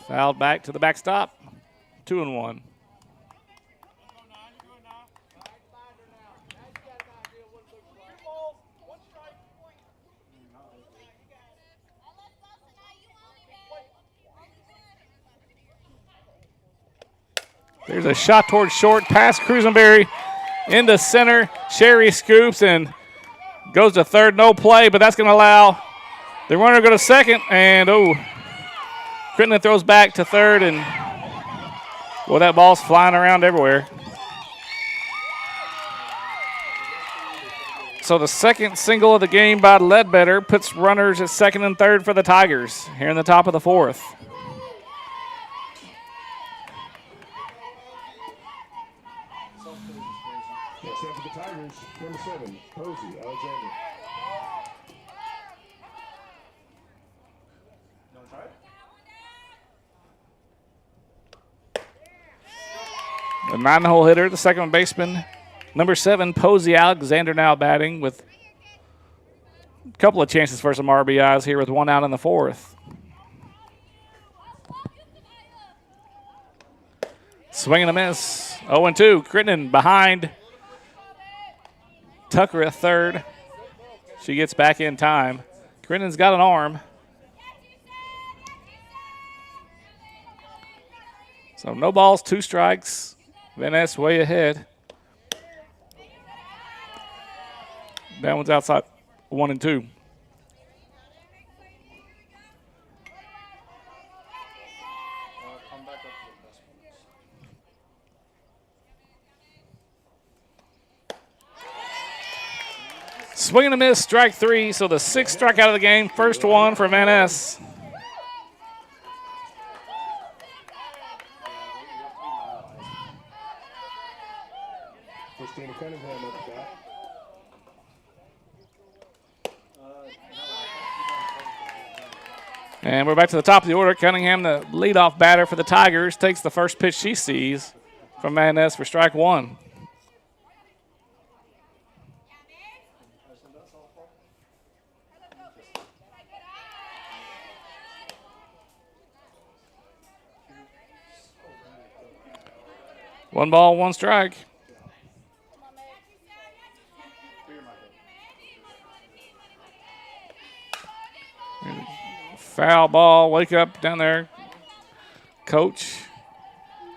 Fouled back to the backstop. 2-1. There's a shot towards short, past Cruisenberry into center. Sherry scoops and goes to third, no play, but that's going to allow the runner to go to second. And, Crittenden throws back to third, and, well, that ball's flying around everywhere. So the second single of the game by Ledbetter puts runners at second and third for the Tigers here in the top of the 4th. Except for the Tigers, number 7, Posey Alexander. The 9-hole hitter, the second baseman, number 7, Posey Alexander, now batting with a couple of chances for some RBIs here with 1 out in the 4th. Swing and a miss. 0-2. Crittenden behind Tucker at third. She gets back in time. Crittenden's got an arm. So no balls, 2 strikes. Van Ness way ahead. That one's outside 1-2. Swing and a miss, strike 3. So the 6th strikeout of the game, first one for Van Ness. Christina Cunningham at the bat. And we're back to the top of the order. Cunningham, the leadoff batter for the Tigers, takes the first pitch she sees from Van Ness for strike 1. One ball, 1 strike. Foul ball, wake up down there. Coach.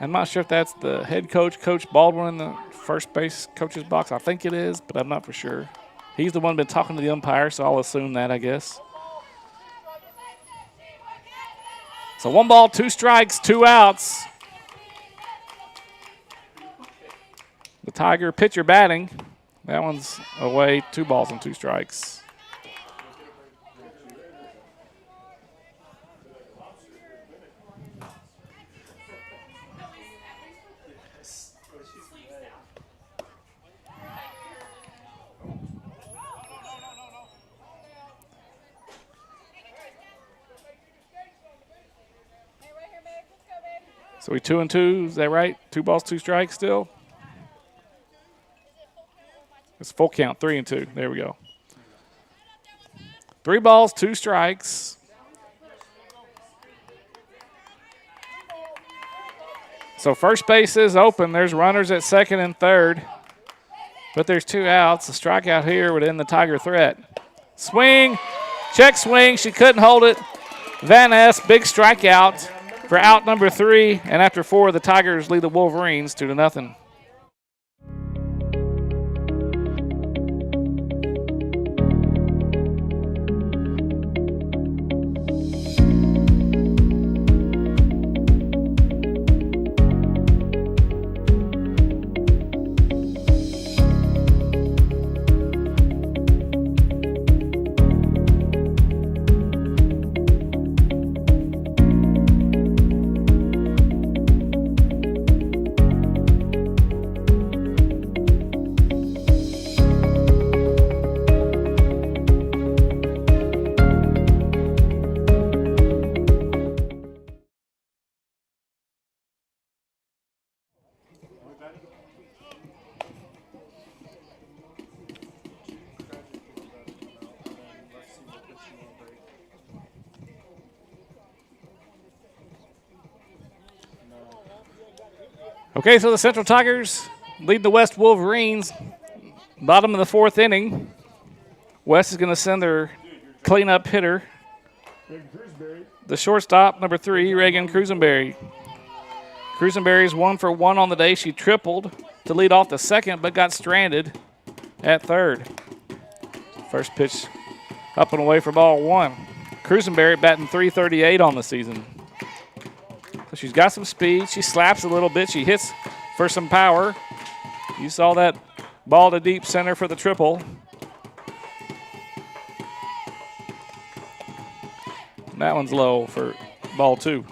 I'm not sure if that's the head coach, Coach Baldwin, in the first base coach's box. I think it is, but I'm not for sure. He's the one been talking to the umpire, so I'll assume that, I guess. So 1 ball, 2 strikes, 2 outs. The Tiger pitcher batting. That one's away, 2 balls and 2 strikes. So we 2-2, is that right? 2 balls, 2 strikes still? It's full count, 3-2. There we go. 3 balls, 2 strikes. So first base is open. There's runners at second and third. But there's 2 outs. A strikeout here would end the Tiger threat. Swing, check swing. She couldn't hold it. Van Ness, big strikeout for out number 3. And after 4, the Tigers lead the Wolverines 2-0. Okay, so the Central Tigers lead the West Wolverines. Bottom of the 4th inning. West is going to send their cleanup hitter, the shortstop, number 3, Reagan Cruisenberry. Cruisenberry's 1 for 1 on the day. She tripled to lead off the second, but got stranded at third. First pitch up and away for ball 1. Cruisenberry batting .338 on the season. So she's got some speed. She slaps a little bit. She hits for some power. You saw that ball to deep center for the triple. That one's low for ball 2.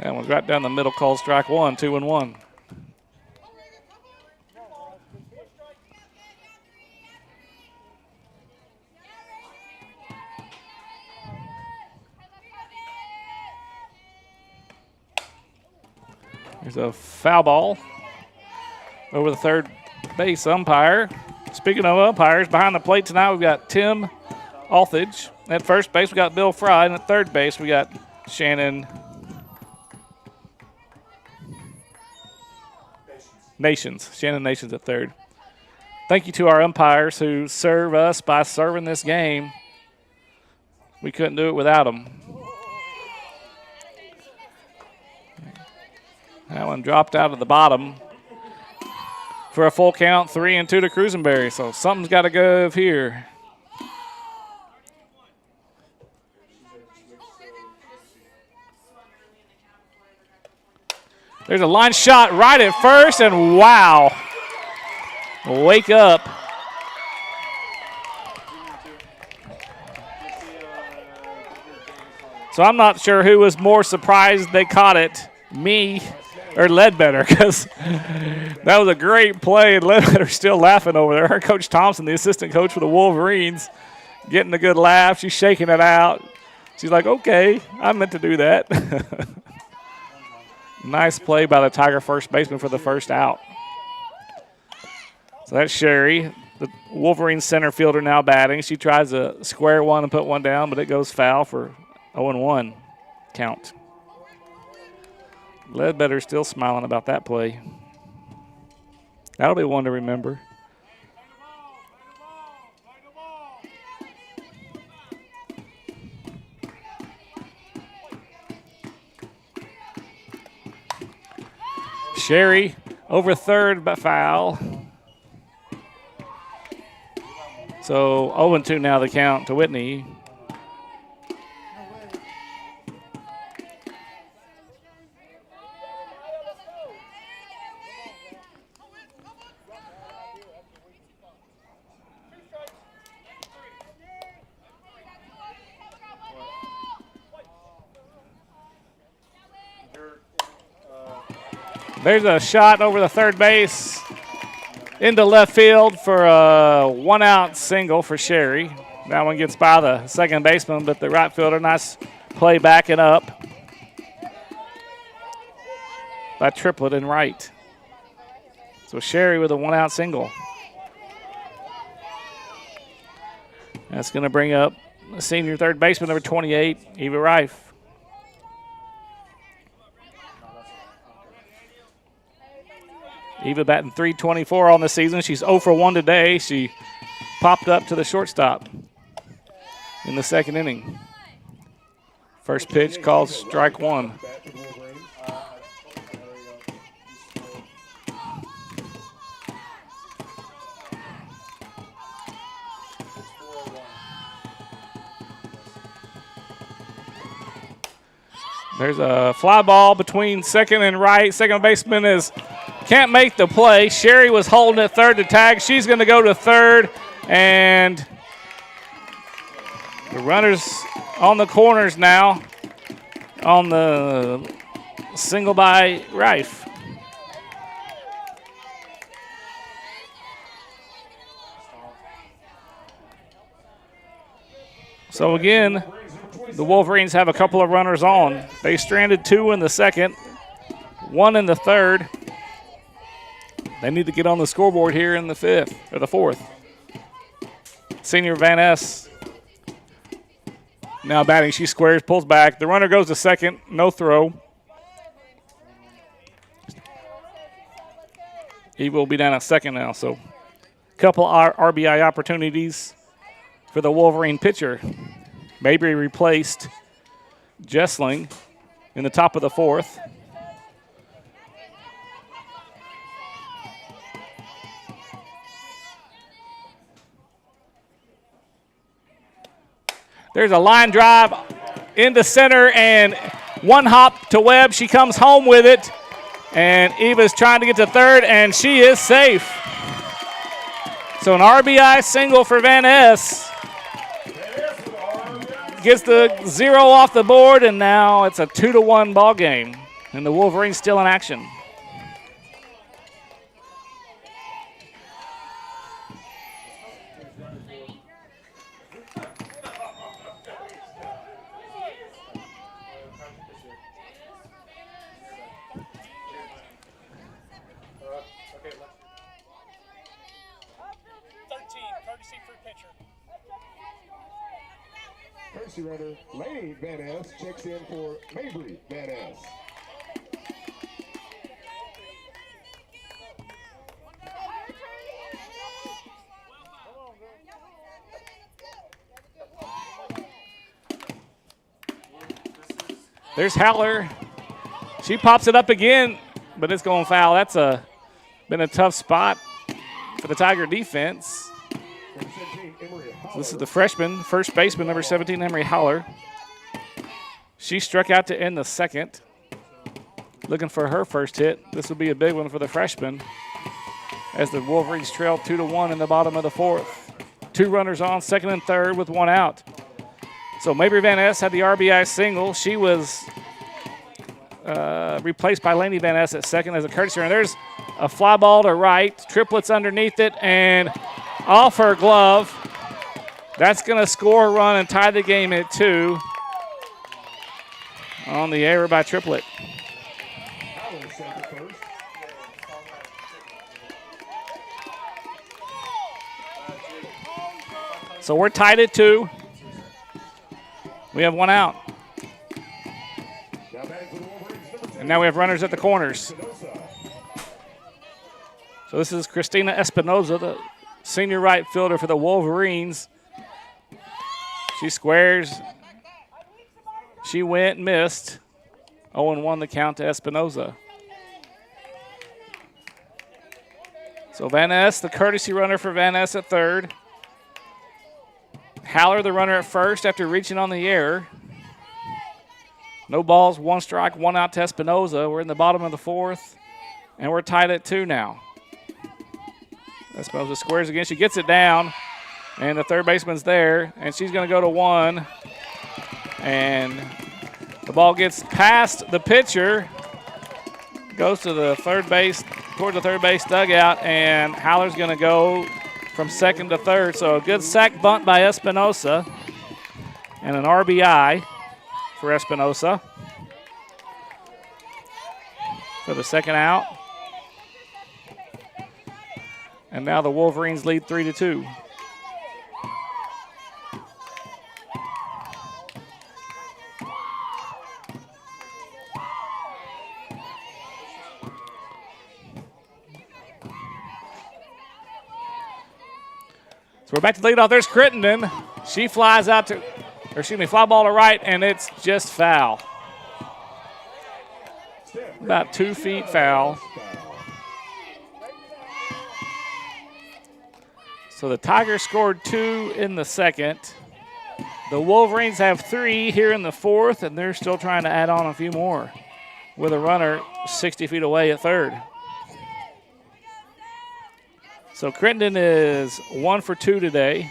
That one's right down the middle, called strike 1, 2-1. There's a foul ball over the third base umpire. Speaking of umpires, behind the plate tonight we've got Tim Althage. At first base we got Bill Fry, and at third base we got Shannon Nations. Shannon Nations at third. Thank you to our umpires who serve us by serving this game. We couldn't do it without them. That one dropped out of the bottom for a full count, 3-2 to Cruisenberry. So something's got to give here. There's a line shot right at first, and wow. Wake up. So I'm not sure who was more surprised they caught it, me or Ledbetter, because that was a great play, and Ledbetter's still laughing over there. Her Coach Thompson, the assistant coach for the Wolverines, getting a good laugh. She's shaking it out. She's like, okay, I meant to do that. Nice play by the Tiger first baseman for the first out. So that's Sherry, the Wolverine center fielder, now batting. She tries to square one and put one down, but it goes foul for 0-1 count. Ledbetter's still smiling about that play. That'll be one to remember. Sherry over third, but foul. So 0-2 now the count to Whitney. There's a shot over the third base into left field for a one-out single for Sherry. That one gets by the second baseman, but the right fielder, nice play backing up by Triplett and right. So Sherry with a one-out single. That's going to bring up the senior third baseman, number 28, Eva Reif. Eva batting .324 on the season. She's 0 for 1 today. She popped up to the shortstop in the second inning. First pitch called strike 1. There's a fly ball between second and right. Second baseman can't make the play. Sherry was holding at third to tag. She's going to go to third, and the runners on the corners now on the single by Reif. So again, the Wolverines have a couple of runners on. They stranded 2 in the second, 1 in the third. They need to get on the scoreboard here in the fifth or the fourth. Senior Van Ness now batting. She squares, pulls back. The runner goes to second. No throw. He will be down at second now. So a couple RBI opportunities for the Wolverine pitcher. Mabry replaced Jessling in the top of the fourth. There's a line drive into center and one hop to Webb. She comes home with it. And Eva's trying to get to third, and she is safe. So an RBI single for Van Ness. Gets the 0 off the board, and now it's a 2-1 ball game. And the Wolverines still in action. Courtesy runner Laney Van Ness checks in for Mabry Van Ness. There's Haller. She pops it up again, but it's going foul. That's been a tough spot for the Tiger defense. This is the freshman, first baseman, number 17, Emery Haller. She struck out to end the second. Looking for her first hit. This will be a big one for the freshman as the Wolverines trail 2-1 in the bottom of the fourth. 2 runners on, second and third with 1 out. So Mabry Van Ness had the RBI single. She was replaced by Laney Van Ness at second as a courtesy runner. There's a fly ball to right. Triplets underneath it and off her glove. That's going to score a run and tie the game at 2 on the error by Triplet. So we're tied at 2. We have 1 out. And now we have runners at the corners. So this is Christina Espinoza, the senior right fielder for the Wolverines. She squares. She went, missed. 0-1 the count to Espinoza. So Van Ness, the courtesy runner for Van Ness at third. Haller, the runner at first after reaching on the error. No balls, 1 strike, 1 out to Espinoza. We're in the bottom of the fourth, and we're tied at 2 now. Espinoza squares again. She gets it down, and the third baseman's there, and she's going to go to 1. And the ball gets past the pitcher, goes to the third base, toward the third base dugout, and Haller's going to go from second to third. So a good sack bunt by Espinoza and an RBI for Espinoza for the second out. And now the Wolverines lead 3-2. We're back to the leadoff. There's Crittenden. She flies out to, or excuse me, fly ball to right, and it's just foul. About 2 feet foul. So the Tigers scored 2 in the second. The Wolverines have 3 here in the fourth, and they're still trying to add on a few more with a runner 60 feet away at third. So Crittenden is 1 for 2 today.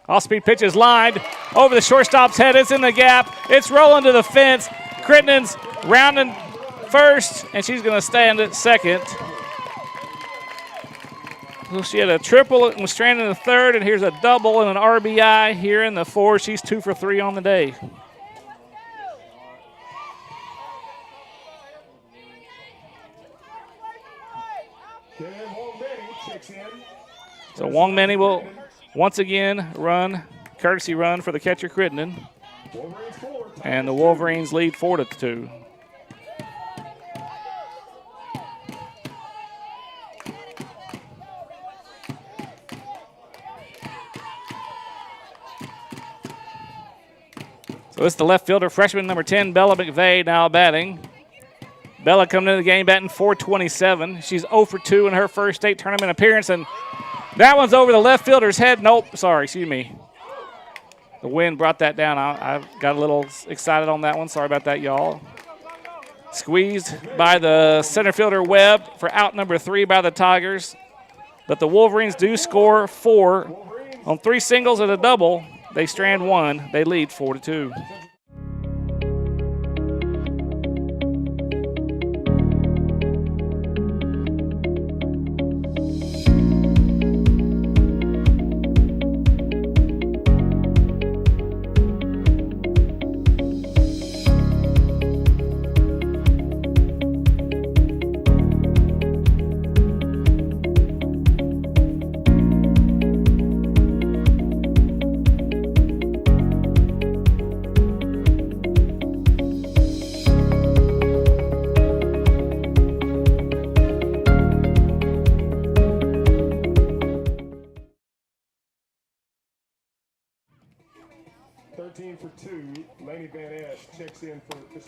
Off-speed pitch is lined over the shortstop's head. It's in the gap. It's rolling to the fence. Crittenden's rounding first, and she's going to stand at second. So she had a triple and was stranded in the third, and here's a double and an RBI here in the fourth. She's 2 for 3 on the day. Then Wong Manny checks in. So Wong Manny will once again run, courtesy run for the catcher Crittenden. Wolverines 4. And the Wolverines lead 4-2. So it's the left fielder, freshman number 10, Bella McVeigh, now batting. Bella coming into the game batting .427. She's 0 for 2 in her first state tournament appearance, and that one's over the left fielder's head. Nope, sorry, excuse me. The wind brought that down. I got a little excited on that one. Sorry about that, y'all. Squeezed by the center fielder Webb for out number 3 by the Tigers. But the Wolverines do score 4 on 3 singles and a double. They strand 1. They lead 4-2.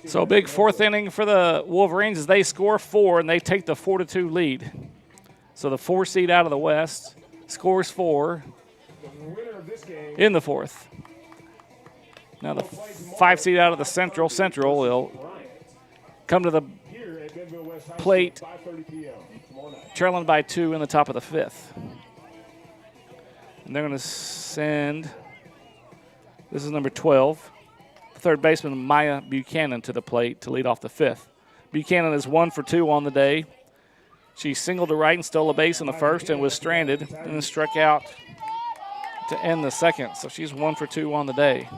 So big 4th inning for the Wolverines as they score 4 and they take the 4-2 lead. So the 4 seed out of the West scores 4 in the 4th. Now the 5 seed out of the Central will come to the plate, trailing by 2 in the top of the 5th. And they're going to send, this is number 12, third baseman Maya Buchanan to the plate to lead off the 5th. Buchanan is 1 for 2 on the day. She singled to right and stole a base in the first and was stranded and then struck out to end the second. So she's 1 for 2 on the day.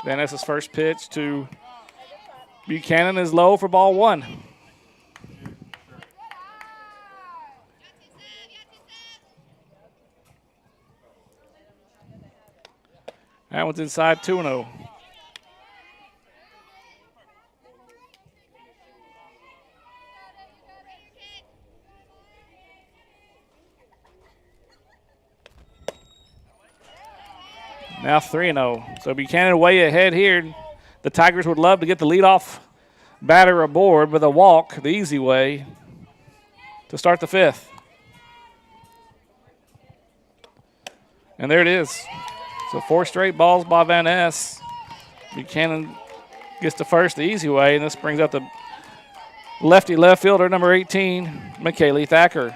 Van Ness's first pitch to Buchanan is low for ball 1. That one's inside 2-0. Now 3-0. So Buchanan way ahead here. The Tigers would love to get the leadoff batter aboard with a walk, the easy way, to start the 5th. And there it is. So 4 straight balls by Van Ness. Buchanan gets to first the easy way, and this brings up the lefty left fielder, number 18, McKaylee Thacker.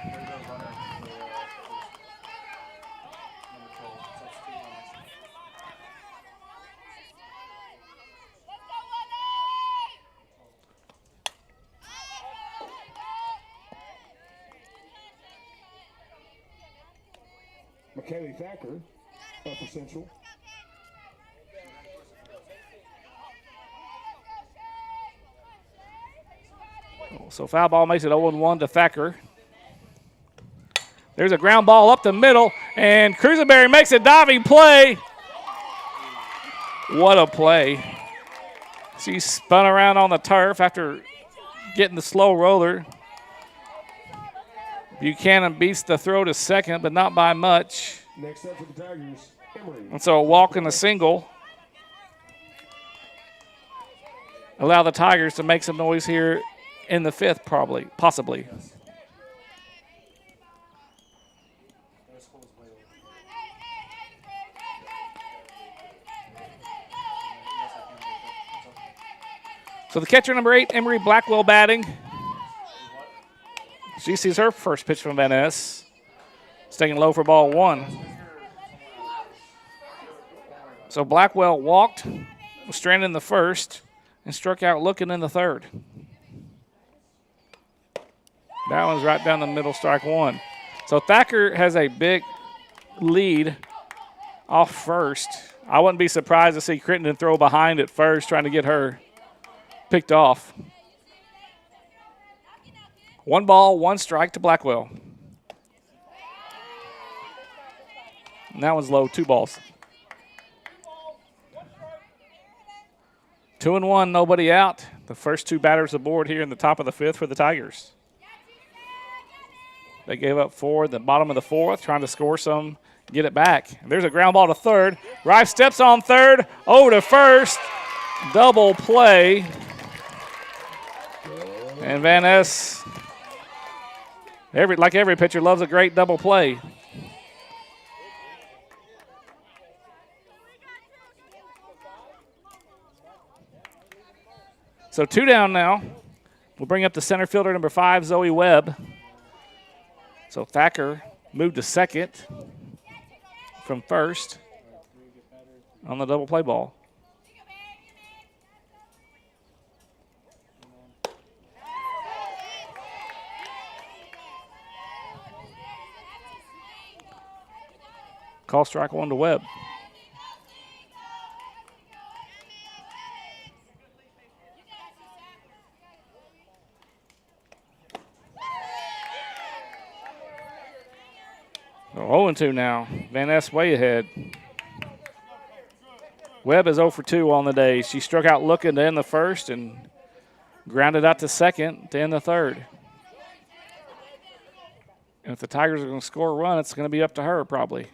McKaylee Thacker, up for Central. So foul ball makes it 0-1 to Thacker. There's a ground ball up the middle, and Cruisenberry makes a diving play. What a play. She spun around on the turf after getting the slow roller. Buchanan beats the throw to second, but not by much. Next up for the Tigers, Emory. And so a walk and a single allow the Tigers to make some noise here in the 5th, possibly. So the catcher, number 8, Emory Blackwell, batting. She sees her first pitch from Van Ness. It's taken low for ball 1. So Blackwell walked, was stranded in the first, and struck out looking in the 3rd. That one's right down the middle, strike 1. So Thacker has a big lead off first. I wouldn't be surprised to see Crittenden throw behind at first, trying to get her picked off. 1 ball, 1 strike to Blackwell. And that one's low, 2 balls. 2-1, nobody out. The first 2 batters aboard here in the top of the 5th for the Tigers. They gave up 4 at the bottom of the 4th, trying to score some, get it back. There's a ground ball to third. Rife steps on third, over to first. Double play. And Van Ness, like every pitcher, loves a great double play. So 2 down now. We'll bring up the center fielder, number 5, Zoe Webb. So Thacker moved to second from first on the double play ball. Call strike 1 to Webb. So 0-2 now. Van Ness way ahead. Webb is 0 for 2 on the day. She struck out looking to end the first and grounded out to second to end the third. And if the Tigers are going to score a run, it's going to be up to her probably.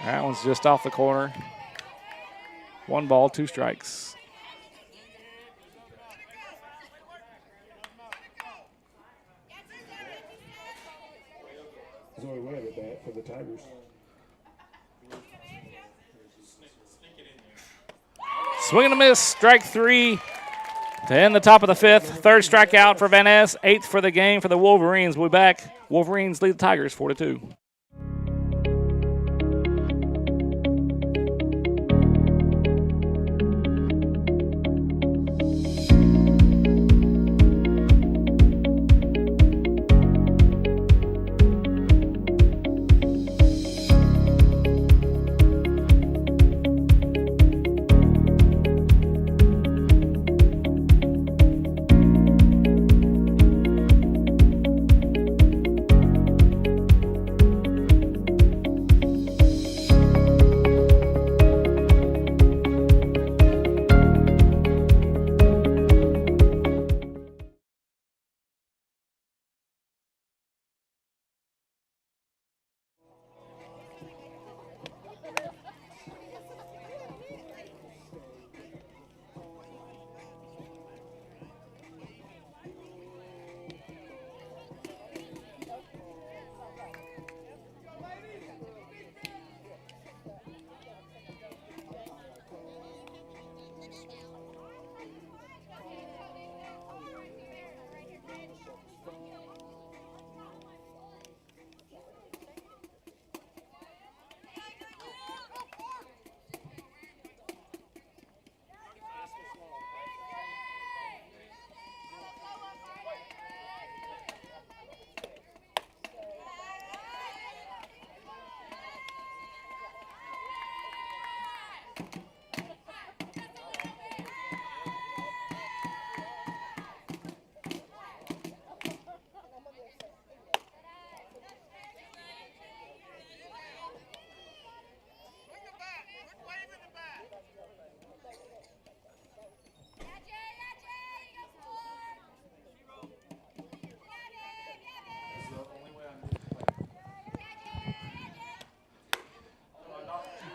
That one's just off the corner. 1 ball, 2 strikes. Zoe Webb at bat for the Tigers. Swing and a miss, strike 3 to end the top of the 5th. 3rd strikeout for Van Ness, 8th for the game for the Wolverines. We'll be back. Wolverines lead the Tigers 4-2.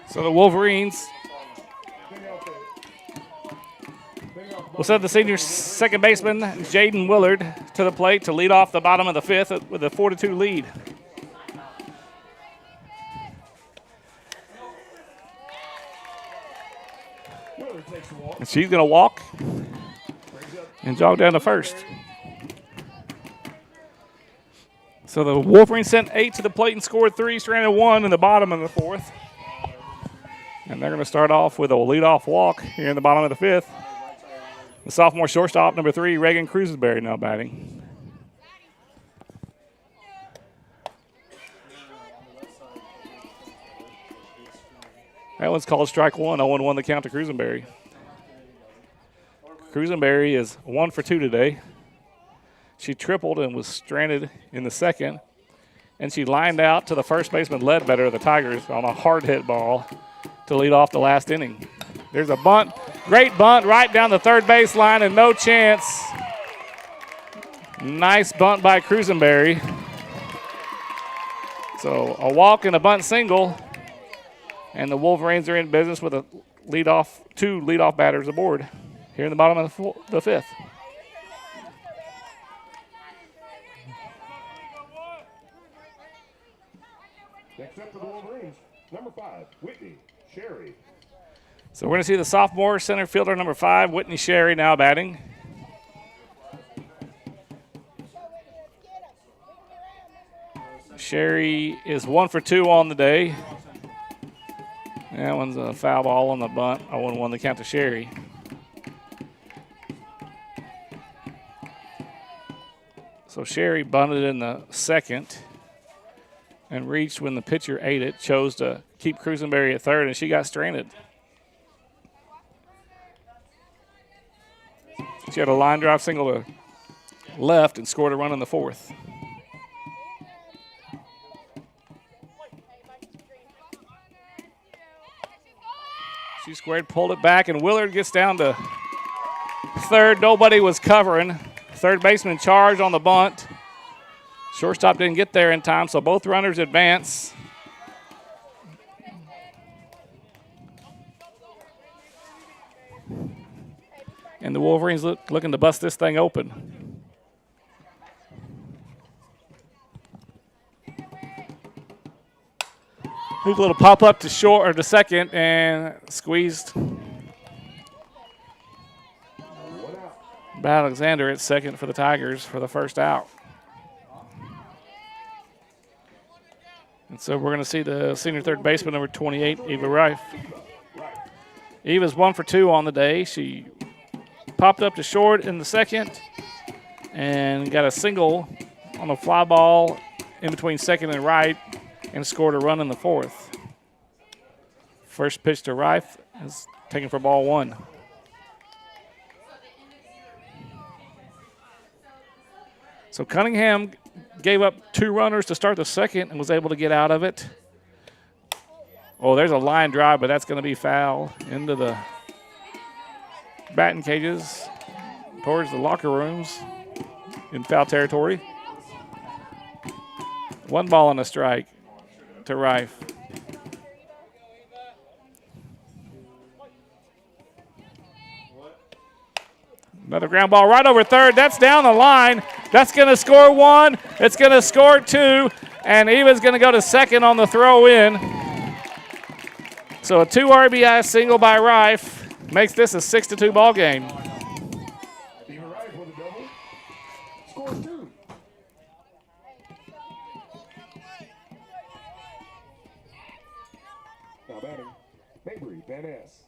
So the Wolverines will send the senior second baseman, Jaden Willard, to the plate to lead off the bottom of the 5th with a 4-2 lead. And she's going to walk and jog down to first. So the Wolverines sent 8 to the plate and scored 3, stranded 1 in the bottom of the 4th. And they're going to start off with a leadoff walk here in the bottom of the 5th. The sophomore shortstop, number 3, Reagan Cruisesberry, now batting. That one's called strike 1. 0-1 the count to Cruisenberry. Cruisenberry is 1 for 2 today. She tripled and was stranded in the second and she lined out to the first baseman Ledbetter of the Tigers on a hard hit ball to lead off the last inning. There's a bunt, great bunt right down the third base line and no chance. Nice bunt by Cruzenberry. So a walk and a bunt single, and the Wolverines are in business with a two leadoff batters aboard here in the bottom of the fifth. Next up for the Wolverines, number 5, Whitney Sherry. So we're going to see the sophomore center fielder, number 5, Whitney Sherry, now batting. Sherry is 1 for 2 on the day. That one's a foul ball on the bunt. 0-1 the count to Sherry. So Sherry bunted in the second and reached when the pitcher ate it, chose to keep Cruzenberry at third, and she got stranded. She had a line drive single to left and scored a run in the fourth. She squared, pulled it back, and Willard gets down to third. Nobody was covering. Third baseman charged on the bunt. Shortstop didn't get there in time, so both runners advance. And the Wolverines looking to bust this thing open. Here's a little pop up to short or to second and squeezed. Alexander at second for the Tigers for the first out. And so we're going to see the senior third baseman, number 28, Eva Rife. Eva's 1 for 2 on the day. She popped up to short in the second and got a single on a fly ball in between second and right and scored a run in the fourth. First pitch to Rife is taken for ball 1. So Cunningham gave up 2 runners to start the second and was able to get out of it. Oh, there's a line drive, but that's going to be foul into the batting cages towards the locker rooms in foul territory. 1 ball and a strike to Rife. Another ground ball right over third. That's down the line. That's going to score 1. It's going to score 2. And Eva's going to go to second on the throw in. So a 2 RBI single by Rife makes this a 6-2 ball game. Eva Rife with a double. Score 2. Now batting, Mabry Van Ness.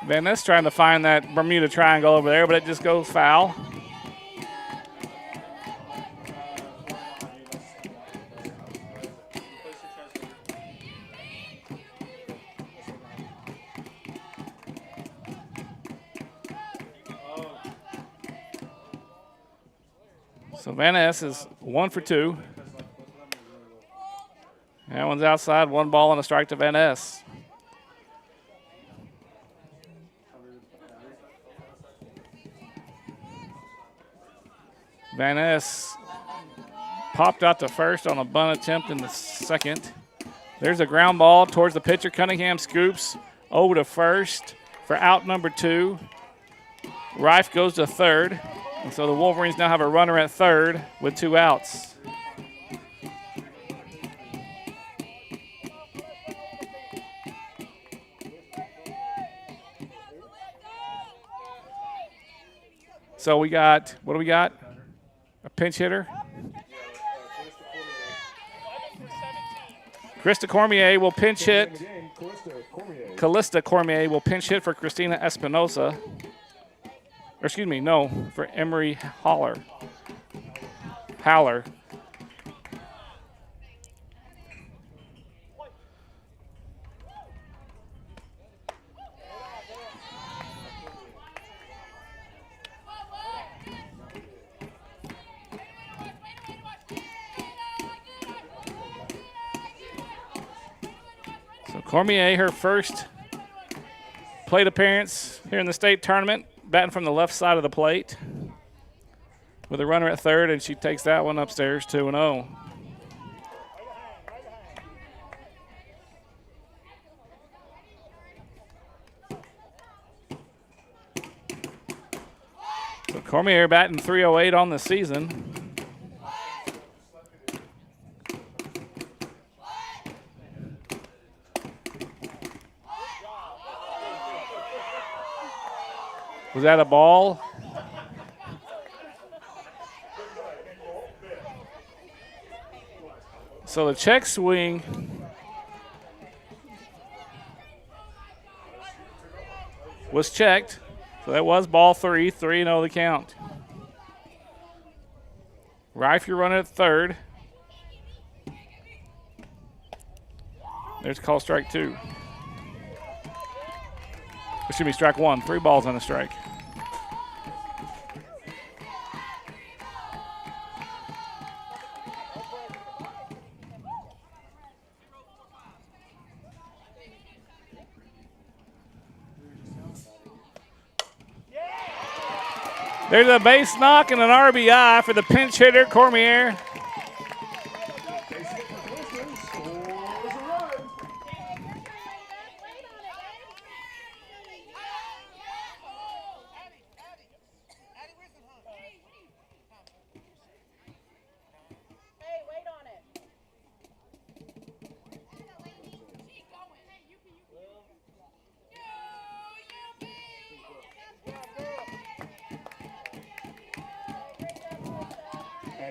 Van Ness trying to find that Bermuda Triangle over there, but it just goes foul. So Van Ness is 1 for 2. That one's outside. 1 ball and a strike to Van Ness. Van Ness popped out to first on a bunt attempt in the second. There's a ground ball towards the pitcher. Cunningham scoops over to first for out number 2. Rife goes to third. And so the Wolverines now have a runner at third with 2 outs. So we got, what do we got? A pinch hitter. Krista Cormier will pinch hit. Callista Cormier will pinch hit for Christina Espinosa. Or excuse me, no, for Emery Haller. Cormier, her first plate appearance here in the state tournament, batting from the left side of the plate with a runner at third, and she takes that one upstairs 2-0. So Cormier batting 308 on the season. Was that a ball? So the check swing was checked. So that was ball 3, 3-0 the count. Rife, you're running at third. There's call strike 2. Excuse me, strike 1. 3 balls on a strike. There's a base knock and an RBI for the pinch hitter, Cormier.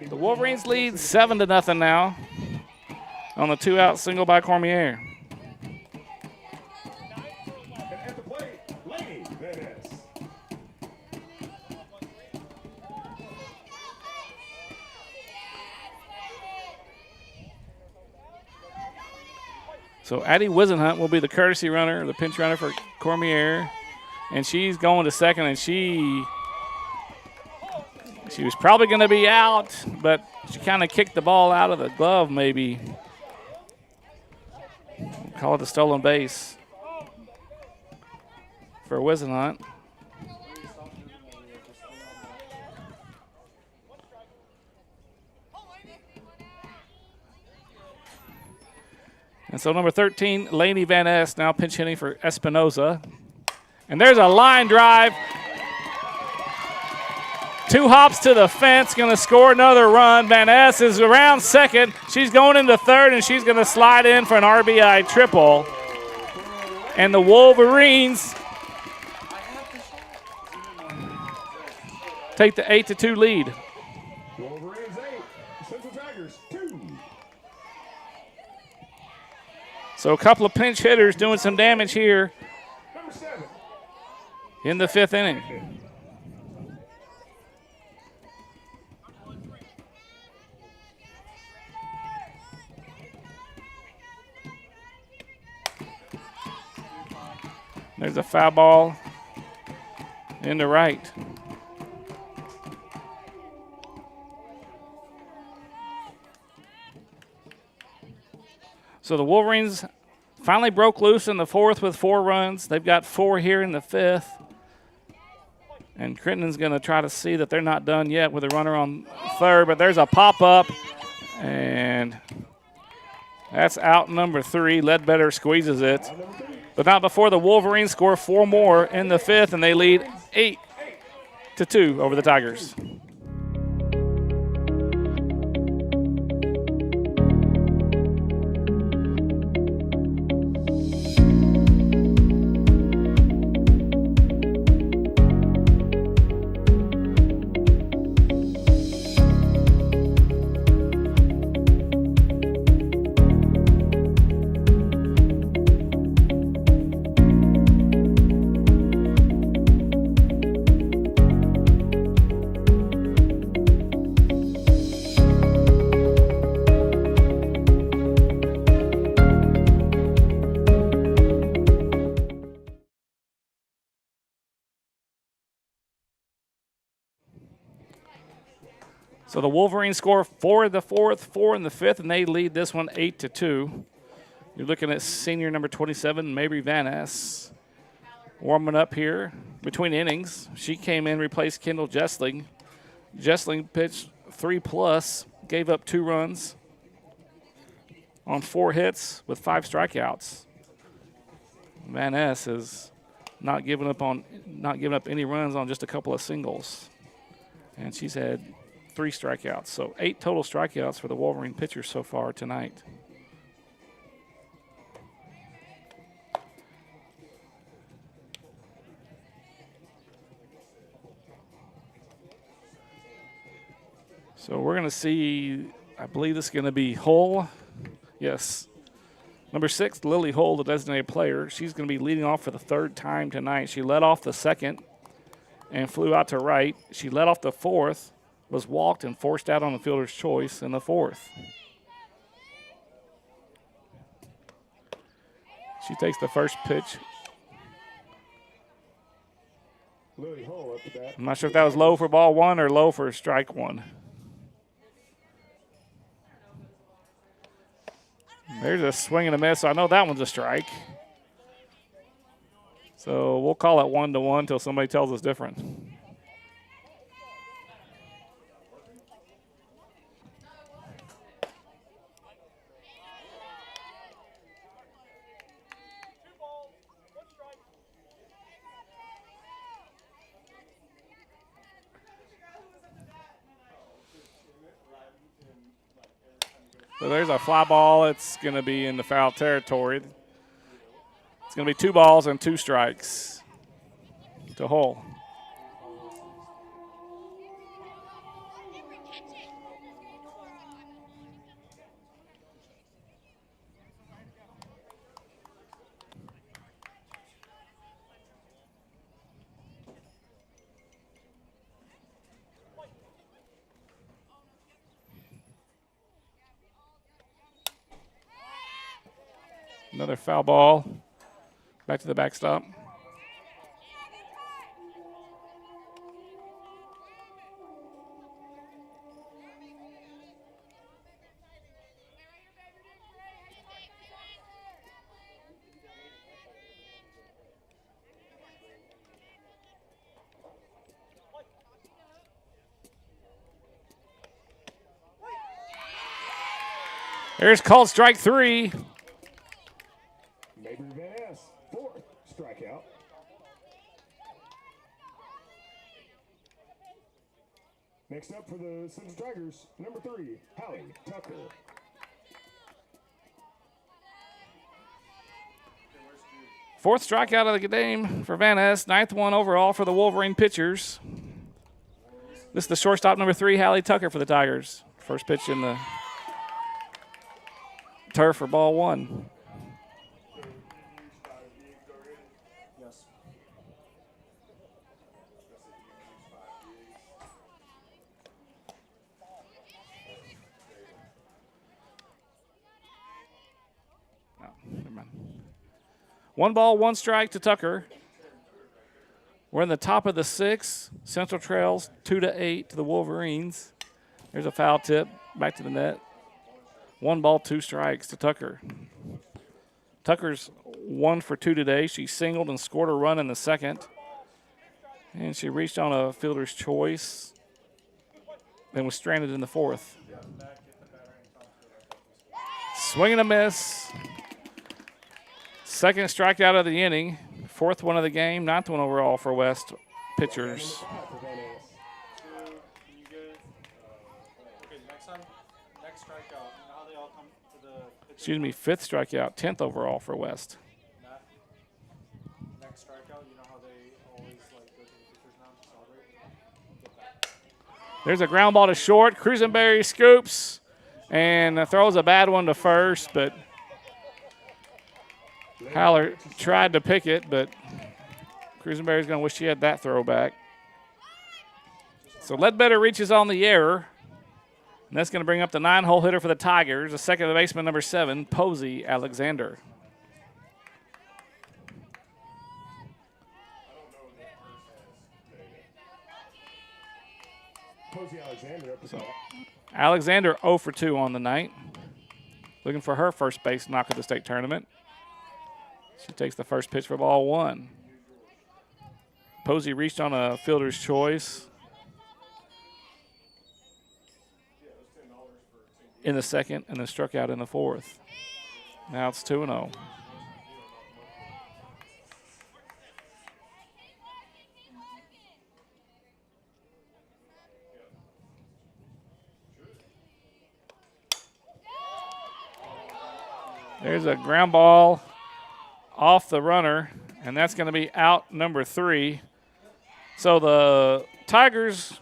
The Wolverines lead 7-0 now on the 2-out single by Cormier. And at the plate, Lady Van Ness. So Addie Wisenhunt will be the courtesy runner, the pinch runner for Cormier. And she's going to second, and she was probably going to be out, but she kind of kicked the ball out of the glove maybe. Call it a stolen base for Wisenhunt. And so number 13, Lainey Van Ness, now pinch hitting for Espinoza. And there's a line drive. 2 hops to the fence, going to score another run. Van Ness is around second. She's going into third, and she's going to slide in for an RBI triple. And the Wolverines take the 8-2 lead. Wolverines 8, Central Tigers 2. So a couple of pinch hitters doing some damage here Number 7. in the 5th inning. There's a foul ball in the right. So the Wolverines finally broke loose in the 4th with 4 runs. They've got 4 here in the 5th. And Crittenden's going to try to see that they're not done yet with a runner on third, but there's a pop-up, and that's out number 3. Ledbetter squeezes it. But not before the Wolverines score 4 more in the 5th, and they lead 8-2 over the Tigers. So the Wolverines score 4 in the 4th, 4 in the 5th, and they lead this one 8-2. You're looking at senior number 27, Mabry Van Ness, warming up here between innings. She came in, replaced Kendall Jessling. Jessling pitched 3+, gave up 2 runs on 4 hits with 5 strikeouts. Van Ness is not giving up any runs on just a couple of singles. And she's had 3 strikeouts. So 8 total strikeouts for the Wolverine pitchers so far tonight. So we're going to see, I believe this is going to be Hull. Yes. Number 6, Lily Hull, the designated player. She's going to be leading off for the 3rd time tonight. She led off the 2nd and flew out to right. She led off the 4th, was walked and forced out on the fielder's choice in the 4th. She takes the first pitch. Lily Hull up to bat. I'm not sure if that was low for ball 1 or low for strike 1. There's a swing and a miss. So I know that one's a strike. So we'll call it 1-1 until somebody tells us different. So there's a fly ball. It's going to be in the foul territory. It's going to be 2 balls and 2 strikes to Hull. Another foul ball. Back to the backstop. Here's called strike 3. Mabry Van Ness, 4th strikeout. Next up for the Central Tigers, number 3, Hallie Tucker. Fourth strikeout of the game for Van Ness. 9th one overall for the Wolverine pitchers. This is the shortstop, number 3, Hallie Tucker for the Tigers. First pitch in the turf for ball 1. Never mind. 1 ball, 1 strike to Tucker. We're in the top of the 6th. Central trails 2-8 to the Wolverines. There's a foul tip back to the net. 1 ball, 2 strikes to Tucker. Tucker's 1 for 2 today. She singled and scored a run in the 2nd. And she reached on a fielder's choice and was stranded in the 4th. Swing and a miss. 2nd strikeout of the inning. 4th one of the game. 9th one overall for West pitchers. Excuse me, 5th strikeout, 10th overall for West. Next strikeout, you know how they always like go to the pitchers now to celebrate? There's a ground ball to short. Cruisenberry scoops and throws a bad one to first, but Haller tried to pick it, but Cruisenberry's going to wish she had that throw back. So Ledbetter reaches on the error. And that's going to bring up the 9-hole hitter for the Tigers, the second baseman, number 7, Posey Alexander. Posey Alexander up to bat. Alexander 0 for 2 on the night. looking for her first base knock of the state tournament. She takes the first pitch for ball one. Posey reached on a fielder's choice in the second and then struck out in the fourth. Now it's 2-0. There's a ground ball off the runner, and that's going to be out number 3. So the Tigers,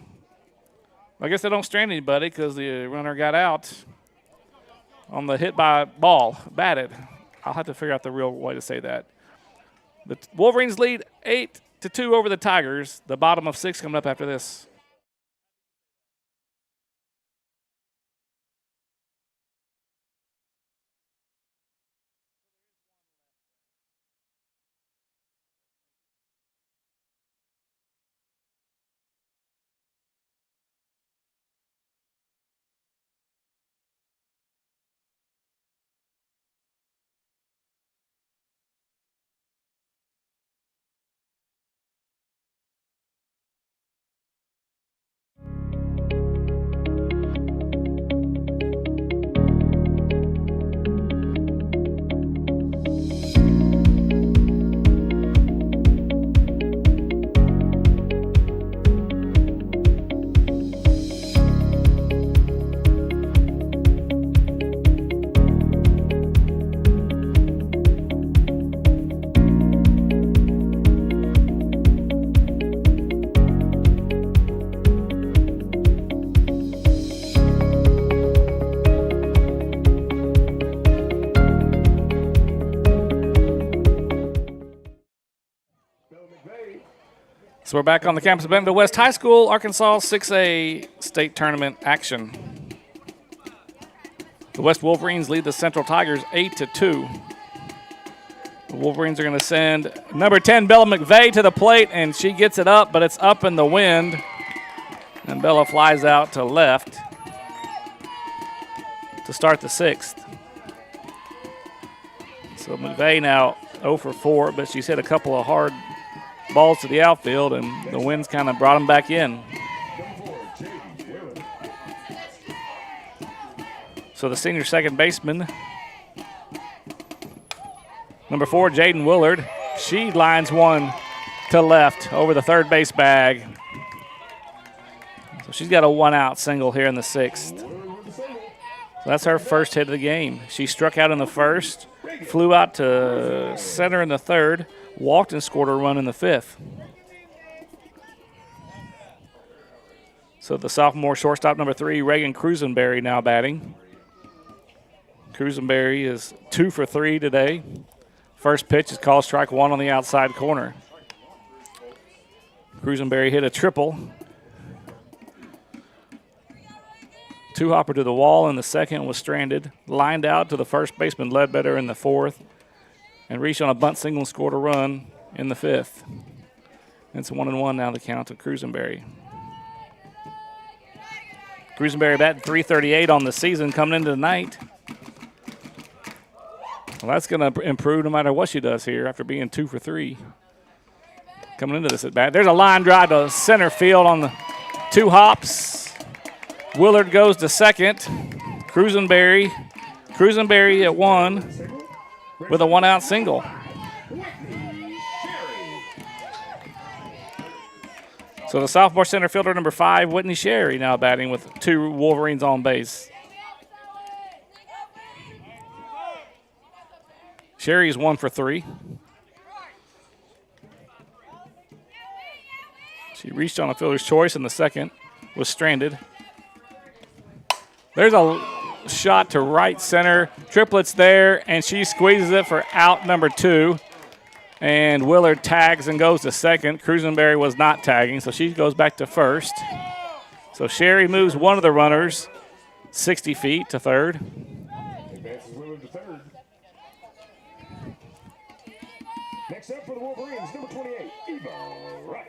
I guess they don't strand anybody because the runner got out on the hit by ball, batted. I'll have to figure out the real way to say that. The Wolverines lead 8-2 over the Tigers. The bottom of 6 coming up after this. So we're back on the campus of Bentonville West High School, Arkansas 6A state tournament action. The West Wolverines lead the Central Tigers 8-2. The Wolverines are going to send number 10, Bella McVeigh, to the plate, and she gets it up, but it's up in the wind. And Bella flies out to left to start the 6th. So McVeigh now 0 for 4, but she's hit a couple of hard balls to the outfield, and the wind's kind of brought them back in. So the senior second baseman, number 4, Jaden Willard, she lines one to left over the third base bag. So she's got a 1-out single here in the 6th. So that's her first hit of the game. She struck out in the first, flew out to center in the third, walked and scored a run in the 5th. So the sophomore shortstop, number 3, Reagan Cruisenberry, now batting. Cruisenberry is 2 for 3 today. First pitch is called strike 1 on the outside corner. Cruisenberry hit a triple. 2-hopper to the wall in the second, was stranded. Lined out to the first baseman, Ledbetter, in the 4th. And reached on a bunt single and scored a run in the 5th. It's 1-1 now, the count of Cruisenberry. Cruisenberry batting .338 on the season coming into tonight. Well, that's going to improve no matter what she does here after being 2 for 3. Coming into this at bat. There's a line drive to center field on the 2 hops. Willard goes to second. Cruisenberry at 1 with a 1-out single. So the sophomore center fielder, number 5, Whitney Sherry, now batting with 2 Wolverines on base. Sherry is 1 for 3. She reached on a fielder's choice in the second, was stranded. There's a shot to right center. Triplets there, and she squeezes it for out number 2. And Willard tags and goes to second. Cruisenberry was not tagging, so she goes back to first. So Sherry moves one of the runners 60 feet to third. Advances Willard to third. Next up for the Wolverines, number 28, Eva Wright.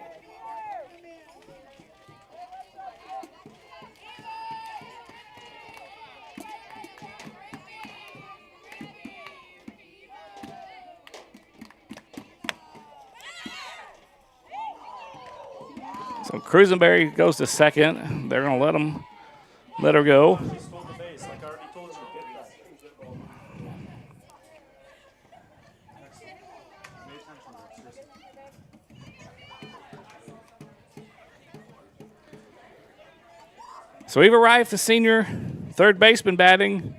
So Cruisenberry goes to second. They're going to let her go. He stole the base, like I already told you. Get that. Excellent. Pay attention, Max. Seriously. So Eva Rife, the senior third baseman, batting.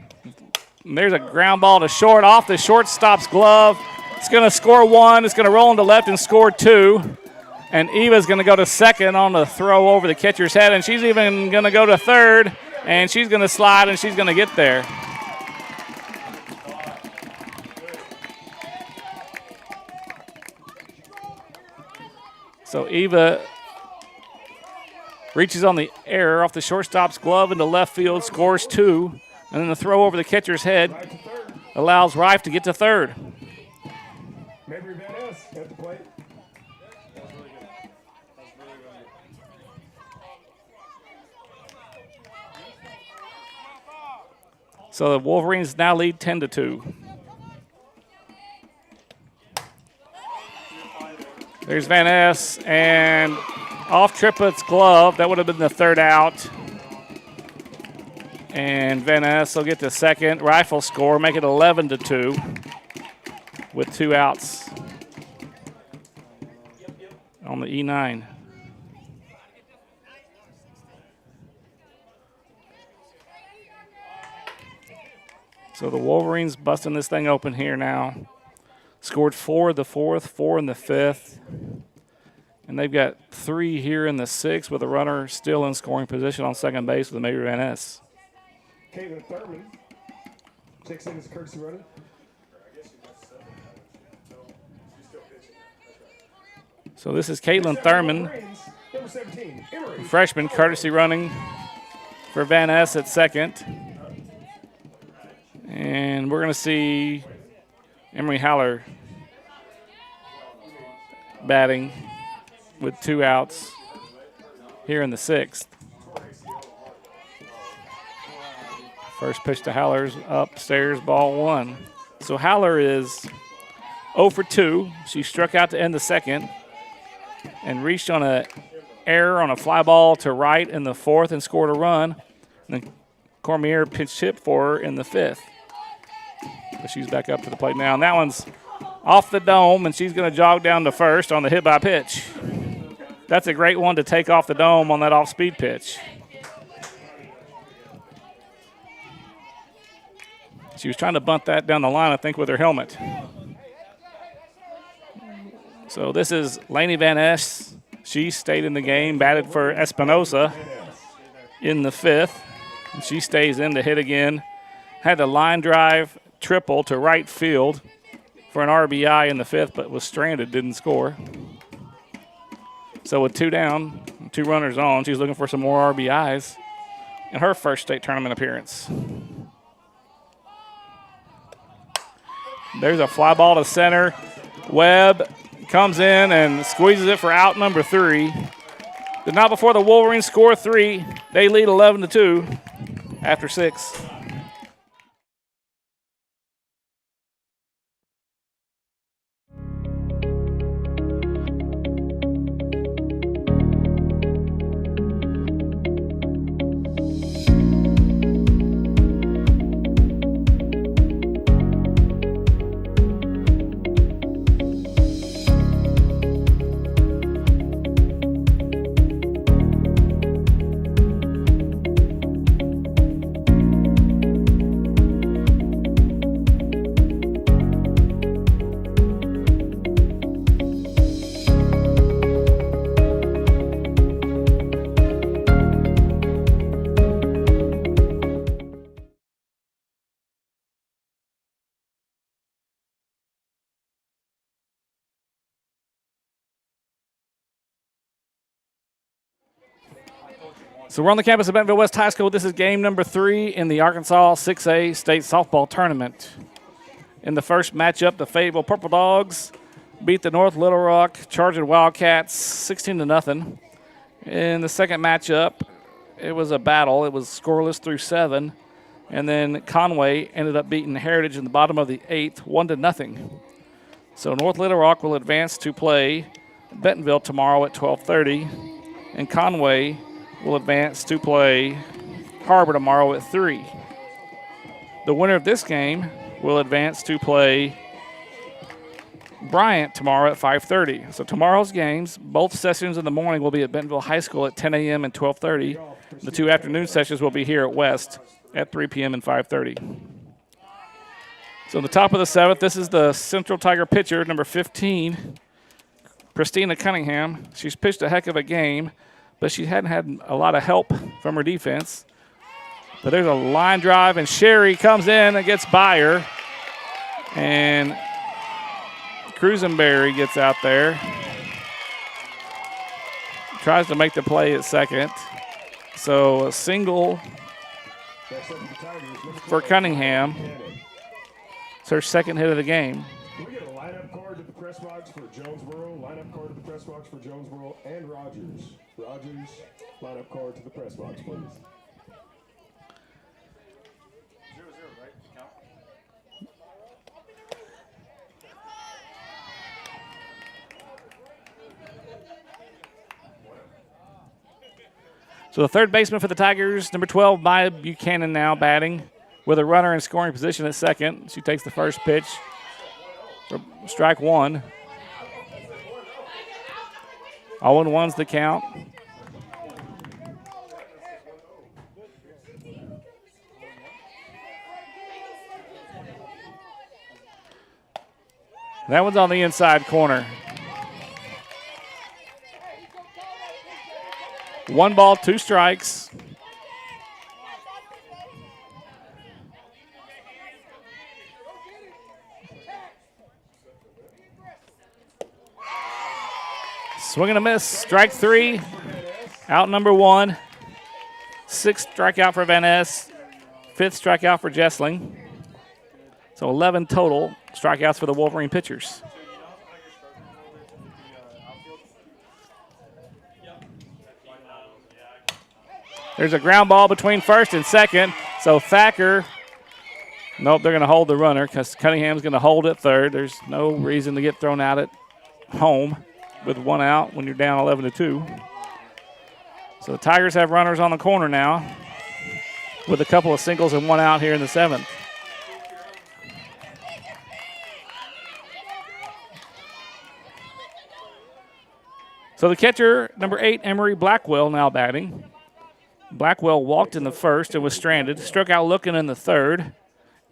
And there's a ground ball to short off the shortstop's glove. It's going to score one. It's going to roll into left and score two. And Eva's going to go to second on the throw over the catcher's head. And she's even going to go to third. And she's going to slide, and she's going to get there. So Eva reaches on the error off the shortstop's glove into left field, scores two. And then the throw over the catcher's head Right to third. allows Rife to get to third. Mabry Van Ness at the plate. That was really good. That was really, really good. So the Wolverines now lead 10-2. There's Van Ness, and off Triplett's glove. That would have been the third out. And Van Ness will get to second. Rifle score, make it 11-2 with 2 outs on the E9. So the Wolverines busting this thing open here now. Scored 4 in the fourth, 4 in the fifth. And they've got 3 here in the sixth with a runner still in scoring position on second base with Mabry Van Ness. Caitlin Thurman checks in as a courtesy runner. So this is Caitlin Thurman, Wolverines, number 17, Emery. freshman, courtesy running for Van Ness at second. And we're going to see Emery Haller batting with 2 outs here in the sixth. First pitch to Haller's upstairs, ball 1. So Haller is 0 for 2. She struck out to end the second and reached on an error on a fly ball to right in the fourth and scored a run. And then Cormier pinch hit for her in the fifth. But she's back up to the plate now. And that one's off the dome, and she's going to jog down to first on the hit by pitch. That's a great one to take off the dome on that off-speed pitch. She was trying to bunt that down the line, I think, with her helmet. So this is Lainey Van Ness. She stayed in the game, batted for Espinosa in the fifth. And she stays in to hit again. Had a line drive triple to right field for an RBI in the fifth, but was stranded, didn't score. So with 2 down, 2 runners on, she's looking for some more RBIs in her first state tournament appearance. There's a fly ball to center. Webb comes in and squeezes it for out number 3. But not before the Wolverines score 3. They lead 11-2 after 6. So we're on the campus of Bentonville West High School. This is game number 3 in the Arkansas 6A State Softball Tournament. In the first matchup, the Fayetteville Purple Dogs beat the North Little Rock Charging Wildcats 16-0. In the second matchup, it was a battle. It was scoreless through 7. And then Conway ended up beating Heritage in the bottom of the 8th, 1-0. So North Little Rock will advance to play Bentonville tomorrow at 12:30. and Conway will advance to play Harbor tomorrow at 3. The winner of this game will advance to play Bryant tomorrow at 5:30. So tomorrow's games, both sessions in the morning will be at Bentonville High School at 10 a.m. and 12:30. The 2 afternoon sessions will be here at West at 3 p.m. and 5:30. So the top of the 7th, this is the Central Tiger pitcher, number 15, Christina Cunningham. She's pitched a heck of a game, but she hadn't had a lot of help from her defense. But there's a line drive, and Sherry comes in and gets by her. And Cruisenberry gets out there. Tries to make the play at second. So a single for Cunningham. It's her second hit of the game. Can we get a lineup card to the press box for Jonesboro? Lineup card to the press box for Jonesboro and Rogers. Rogers, lineup card to the press box, please. 0-0, right? Count. So the third baseman for the Tigers, number 12, Maya Buchanan, now batting with a runner in scoring position at second. She takes the first pitch for strike 1. 0-1's the count. That one's on the inside corner. 1 ball, 2 strikes. Swing and a miss. Strike 3. Out number 1. 6th strikeout for Van Ness. 5th strikeout for Jessling. So 11 total strikeouts for the Wolverine pitchers. There's a ground ball between first and second. So Thacker, nope, they're going to hold the runner because Cunningham's going to hold at third. There's no reason to get thrown out at home with 1 out when you're down 11-2. So the Tigers have runners on the corner now with a couple of singles and 1 out here in the 7th. So the catcher, number 8, Emery Blackwell, now batting. Blackwell walked in the first and was stranded, struck out looking in the 3rd,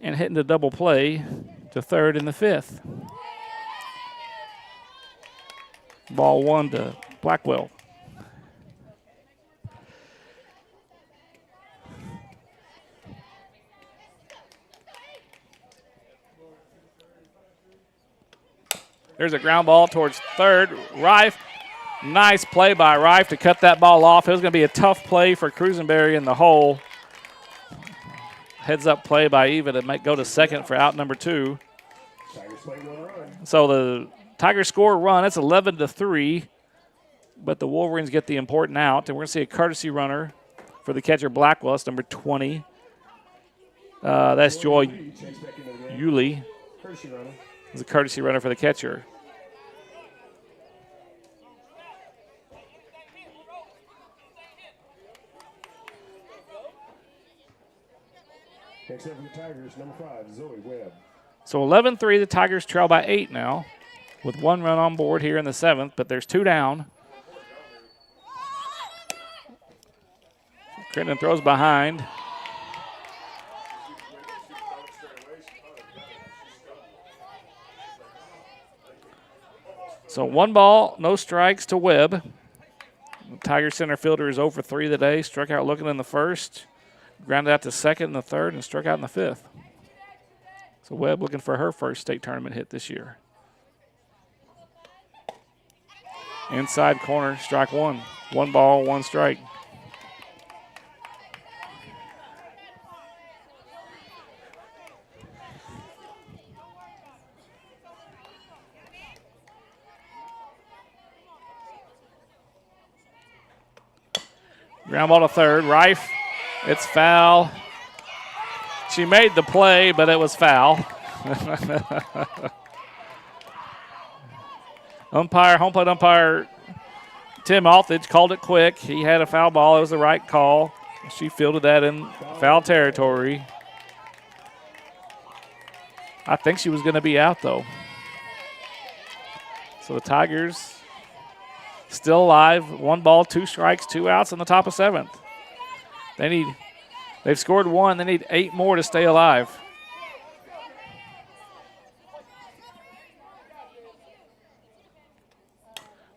and hit into double play to 3rd in the 5th. Ball 1 to Blackwell. There's a ground ball towards 3rd. Rife. Nice play by Rife to cut that ball off. It was going to be a tough play for Cruisenberry in the hole. Heads-up play by Eva to go to second for out number 2. So the Tigers score a run. It's 11-3, but the Wolverines get the important out. And we're going to see a courtesy runner for the catcher Blackwell. It's number 20. That's Joy Yulee. It's a courtesy runner for the catcher. Next up for the Tigers, number 5, Zoe Webb. So 11-3, the Tigers trail by 8 now with 1 run on board here in the 7th, but there's 2 down. Crittenden throws behind. So 1 ball, no strikes to Webb. The Tiger center fielder is 0 for 3 today. Struck out looking in the 1st, grounded out to 2nd in the 3rd, and struck out in the 5th. So Webb looking for her first state tournament hit this year. Inside corner, strike 1. 1 ball, 1 strike. Ground ball to 3rd. Rife, it's foul. She made the play, but it was foul. Home plate umpire Tim Althage called it quick. He had a foul ball. It was the right call. She fielded that in foul territory. I think she was going to be out, though. So the Tigers still alive. 1 ball, 2 strikes, 2 outs in the top of 7th. They've scored 1. They need 8 more to stay alive.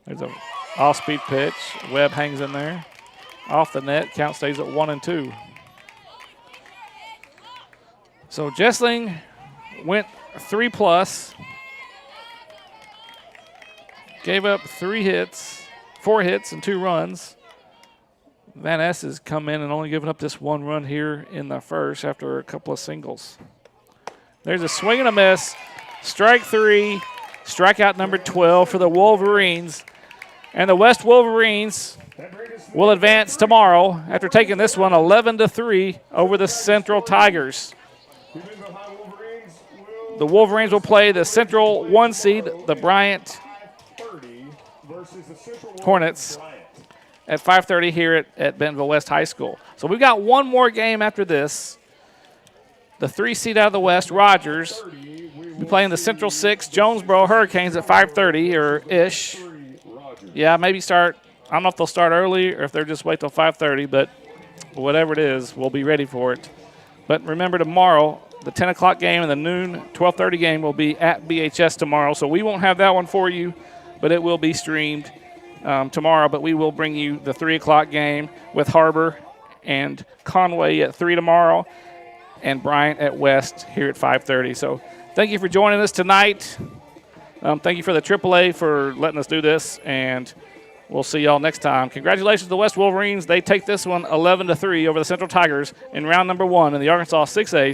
There's a off-speed pitch. Webb hangs in there. Off the net. Count stays at 1-2. So Jessling went 3+. Gave up 4 hits and 2 runs. Van Ness has come in and only given up this 1 run here in the first after a couple of singles. There's a swing and a miss. Strike 3. Strikeout number 12 for the Wolverines. And the West Wolverines will advance tomorrow after taking this one 11-3 over the Central Tigers. The Wolverines will play the Central 1 seed, the Bryant Hornets, at 5:30 here at Bentonville West High School. So we've got 1 more game after this. The 3 seed out of the West, Rogers, will be playing the Central 6 Jonesboro Hurricanes at 5:30 or ish. Yeah, maybe start. I don't know if they'll start early or if they'll just wait till 5:30, but whatever it is, we'll be ready for it. But remember, tomorrow, the 10 o'clock game and the noon 12:30 game will be at BHS tomorrow. So we won't have that one for you, but it will be streamed tomorrow. But we will bring you the 3 o'clock game with Harbor and Conway at 3 tomorrow and Bryant at West here at 5:30. So thank you for joining us tonight. Thank you for the AAA for letting us do this, and we'll see y'all next time. Congratulations to the West Wolverines. They take this one 11-3 over the Central Tigers in round number 1 in the Arkansas 6A